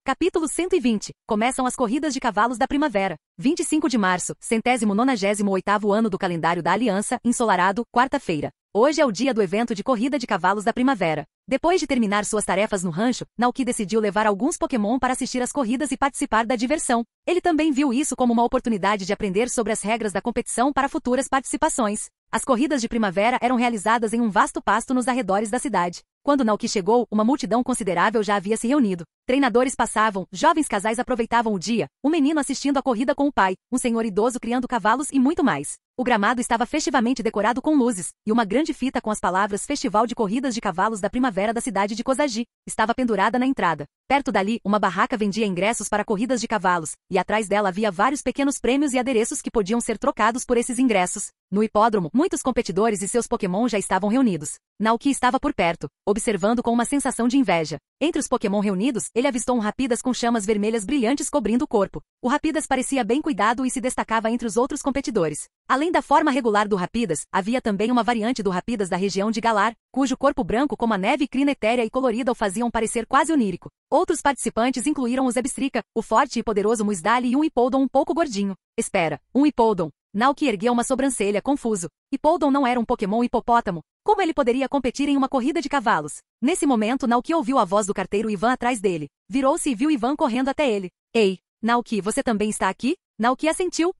Capítulo 120. Começam as corridas de cavalos da primavera. 25 de março, 198º ano do calendário da Aliança, ensolarado, quarta-feira. Hoje é o dia do evento de corrida de cavalos da primavera. Depois de terminar suas tarefas no rancho, Naoki decidiu levar alguns Pokémon para assistir às corridas e participar da diversão. Ele também viu isso como uma oportunidade de aprender sobre as regras da competição para futuras participações. As corridas de primavera eram realizadas em um vasto pasto nos arredores da cidade. Quando Naoki chegou, uma multidão considerável já havia se reunido. Treinadores passavam, jovens casais aproveitavam o dia, um menino assistindo à corrida com o pai, um senhor idoso criando cavalos e muito mais. O gramado estava festivamente decorado com luzes, e uma grande fita com as palavras Festival de Corridas de Cavalos da Primavera da cidade de Kozagi estava pendurada na entrada. Perto dali, uma barraca vendia ingressos para corridas de cavalos, e atrás dela havia vários pequenos prêmios e adereços que podiam ser trocados por esses ingressos. No hipódromo, muitos competidores e seus Pokémon já estavam reunidos. Naoki estava por perto, observando com uma sensação de inveja. Entre os Pokémon reunidos, ele avistou um Rapidas com chamas vermelhas brilhantes cobrindo o corpo. O Rapidas parecia bem cuidado e se destacava entre os outros competidores. Além da forma regular do Rapidas, havia também uma variante do Rapidas da região de Galar, cujo corpo branco como a neve crina etérea e colorida o faziam parecer quase onírico. Outros participantes incluíram o Zebstrika, o forte e poderoso Muisdali e um Hippowdon um pouco gordinho. Espera, um Hippowdon. Naoki ergueu uma sobrancelha, confuso. Hippowdon não era um Pokémon hipopótamo. Como ele poderia competir em uma corrida de cavalos? Nesse momento, Naoki ouviu a voz do carteiro Ivan atrás dele. Virou-se e viu Ivan correndo até ele. Ei, Naoki, você também está aqui? Naoki assentiu.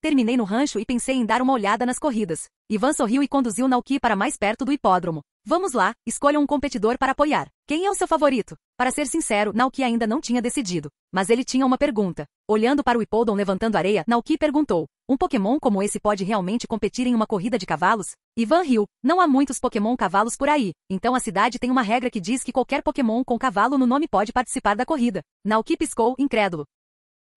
Terminei no rancho e pensei em dar uma olhada nas corridas. Ivan sorriu e conduziu Naoki para mais perto do hipódromo. Vamos lá, escolha um competidor para apoiar. Quem é o seu favorito? Para ser sincero, Naoki ainda não tinha decidido. Mas ele tinha uma pergunta. Olhando para o Hippowdon levantando areia, Naoki perguntou. Um Pokémon como esse pode realmente competir em uma corrida de cavalos? Ivan riu. Não há muitos Pokémon cavalos por aí. Então a cidade tem uma regra que diz que qualquer Pokémon com cavalo no nome pode participar da corrida. Naoki piscou, incrédulo.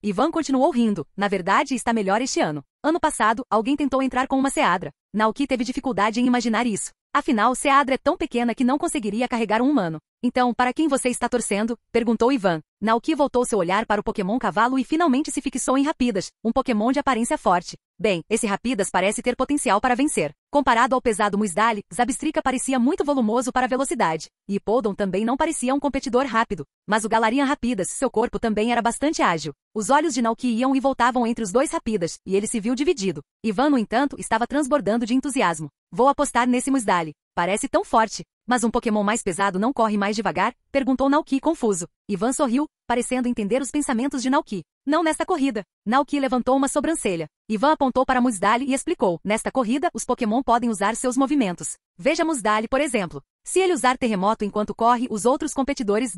Ivan continuou rindo. Na verdade, está melhor este ano. Ano passado, alguém tentou entrar com uma Seadra. Naoki teve dificuldade em imaginar isso. Afinal, Seadra é tão pequena que não conseguiria carregar um humano. Então, para quem você está torcendo? Perguntou Ivan. Naoki voltou seu olhar para o Pokémon cavalo e finalmente se fixou em Rapidas, um Pokémon de aparência forte. Bem, esse Rapidas parece ter potencial para vencer. Comparado ao pesado Muisdali, Zabstrika parecia muito volumoso para a velocidade, e Hippodon também não parecia um competidor rápido, mas o Galarian Rapidas, seu corpo também era bastante ágil. Os olhos de Nauki iam e voltavam entre os dois Rapidas, e ele se viu dividido. Ivan, no entanto, estava transbordando de entusiasmo. Vou apostar nesse Muisdali. Parece tão forte. Mas um Pokémon mais pesado não corre mais devagar? Perguntou Nauki confuso. Ivan sorriu, parecendo entender os pensamentos de Nauki. Não nesta corrida. Nauki levantou uma sobrancelha. Ivan apontou para Muisdali e explicou. Nesta corrida, os Pokémon podem usar seus movimentos. Veja Muisdali, por exemplo. Se ele usar terremoto enquanto corre, os outros competidores,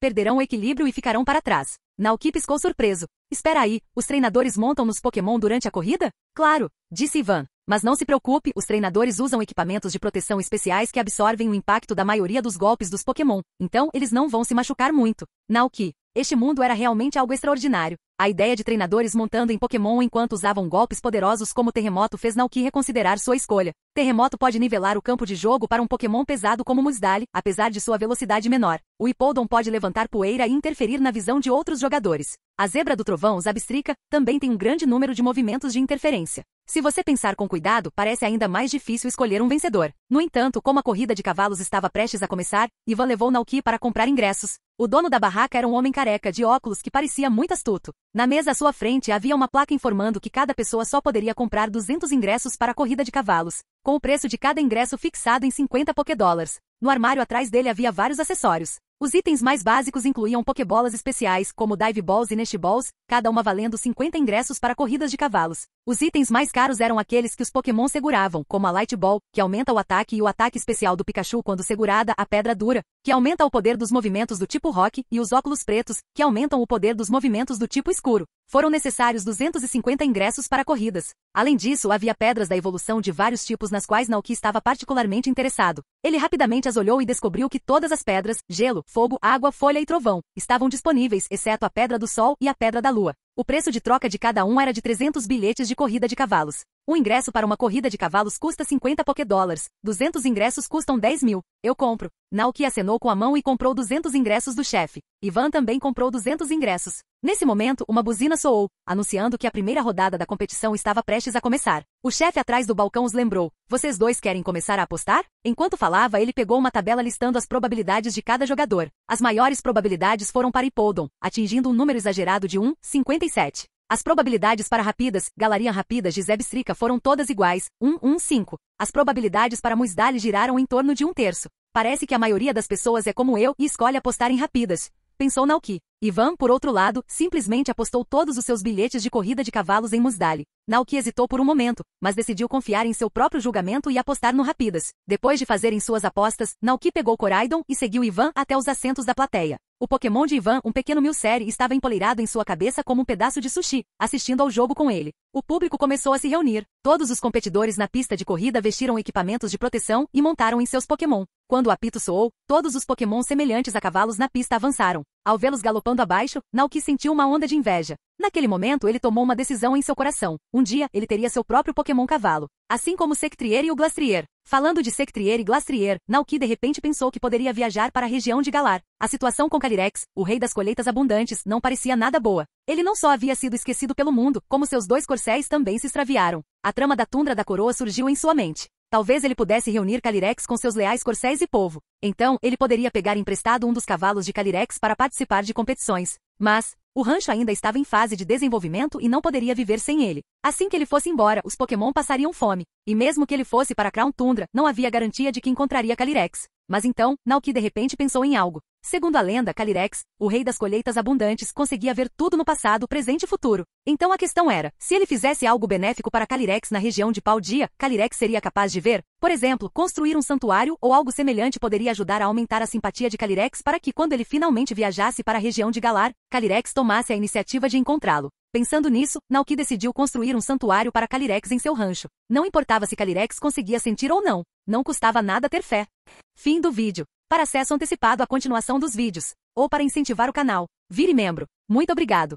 perderão o equilíbrio e ficarão para trás. Nauki piscou surpreso. Espera aí, os treinadores montam nos Pokémon durante a corrida? Claro, disse Ivan. Mas não se preocupe, os treinadores usam equipamentos de proteção especiais que absorvem o impacto da maioria dos golpes dos Pokémon, então eles não vão se machucar muito. Nauki, este mundo era realmente algo extraordinário. A ideia de treinadores montando em Pokémon enquanto usavam golpes poderosos como Terremoto fez Nauki reconsiderar sua escolha. Terremoto pode nivelar o campo de jogo para um Pokémon pesado como Muisdali, apesar de sua velocidade menor. O Hippodon pode levantar poeira e interferir na visão de outros jogadores. A Zebra do Trovão, Zabstrika, também tem um grande número de movimentos de interferência. Se você pensar com cuidado, parece ainda mais difícil escolher um vencedor. No entanto, como a corrida de cavalos estava prestes a começar, Ivan levou Nauki para comprar ingressos. O dono da barraca era um homem careca de óculos que parecia muito astuto. Na mesa à sua frente havia uma placa informando que cada pessoa só poderia comprar 200 ingressos para a corrida de cavalos, com o preço de cada ingresso fixado em 50 Pokédólares. No armário atrás dele havia vários acessórios. Os itens mais básicos incluíam Pokébolas especiais, como Dive Balls e Nest Balls, cada uma valendo 50 ingressos para corridas de cavalos. Os itens mais caros eram aqueles que os Pokémon seguravam, como a Light Ball, que aumenta o ataque e o ataque especial do Pikachu quando segurada, a Pedra Dura, que aumenta o poder dos movimentos do tipo Rock, e os Óculos Pretos, que aumentam o poder dos movimentos do tipo Escuro. Foram necessários 250 ingressos para corridas. Além disso, havia pedras da evolução de vários tipos nas quais Nauki estava particularmente interessado. Ele rapidamente as olhou e descobriu que todas as pedras, gelo, fogo, água, folha e trovão, estavam disponíveis, exceto a Pedra do Sol e a Pedra da Lua. O preço de troca de cada um era de 300 bilhetes de corrida de cavalos. Um ingresso para uma corrida de cavalos custa 50 Pokédólares, 200 ingressos custam 10.000. Eu compro. Nauki acenou com a mão e comprou 200 ingressos do chefe. Ivan também comprou 200 ingressos. Nesse momento, uma buzina soou, anunciando que a primeira rodada da competição estava prestes a começar. O chefe atrás do balcão os lembrou. Vocês dois querem começar a apostar? Enquanto falava, ele pegou uma tabela listando as probabilidades de cada jogador. As maiores probabilidades foram para Hippodon, atingindo um número exagerado de 1,57. As probabilidades para Rapidas, Galarian Rapidas de Zabstrika foram todas iguais, 1,15. As probabilidades para Muisdali giraram em torno de 1/3. Parece que a maioria das pessoas é como eu e escolhe apostar em Rapidas, pensou Nauki. Ivan, por outro lado, simplesmente apostou todos os seus bilhetes de corrida de cavalos em Muisdali. Nauki hesitou por um momento, mas decidiu confiar em seu próprio julgamento e apostar no Rapidas. Depois de fazerem suas apostas, Nauki pegou Coraidon e seguiu Ivan até os assentos da plateia. O Pokémon de Ivan, um pequeno Milcery, estava empoleirado em sua cabeça como um pedaço de sushi, assistindo ao jogo com ele. O público começou a se reunir. Todos os competidores na pista de corrida vestiram equipamentos de proteção e montaram em seus Pokémon. Quando o apito soou, todos os Pokémon semelhantes a cavalos na pista avançaram. Ao vê-los galopando abaixo, Nauki sentiu uma onda de inveja. Naquele momento, ele tomou uma decisão em seu coração. Um dia, ele teria seu próprio Pokémon cavalo. Assim como Sectrier e o Glastrier. Falando de Sectrier e Glastrier, Nauki de repente pensou que poderia viajar para a região de Galar. A situação com Calyrex, o rei das colheitas abundantes, não parecia nada boa. Ele não só havia sido esquecido pelo mundo, como seus 2 corcéis também se extraviaram. A trama da Tundra da Coroa surgiu em sua mente. Talvez ele pudesse reunir Calyrex com seus leais corcéis e povo. Então, ele poderia pegar emprestado um dos cavalos de Calyrex para participar de competições. Mas o rancho ainda estava em fase de desenvolvimento e não poderia viver sem ele. Assim que ele fosse embora, os Pokémon passariam fome. E mesmo que ele fosse para Crown Tundra, não havia garantia de que encontraria Calyrex. Mas então, Nauki de repente pensou em algo. Segundo a lenda, Calyrex, o rei das colheitas abundantes, conseguia ver tudo no passado, presente e futuro. Então a questão era, se ele fizesse algo benéfico para Calyrex na região de Paldea, Calyrex seria capaz de ver? Por exemplo, construir um santuário ou algo semelhante poderia ajudar a aumentar a simpatia de Calyrex para que, quando ele finalmente viajasse para a região de Galar, Calyrex tomasse a iniciativa de encontrá-lo. Pensando nisso, Nauki decidiu construir um santuário para Calyrex em seu rancho. Não importava se Calyrex conseguia sentir ou não. Não custava nada ter fé. Fim do vídeo. Para acesso antecipado à continuação dos vídeos, ou para incentivar o canal, vire membro. Muito obrigado.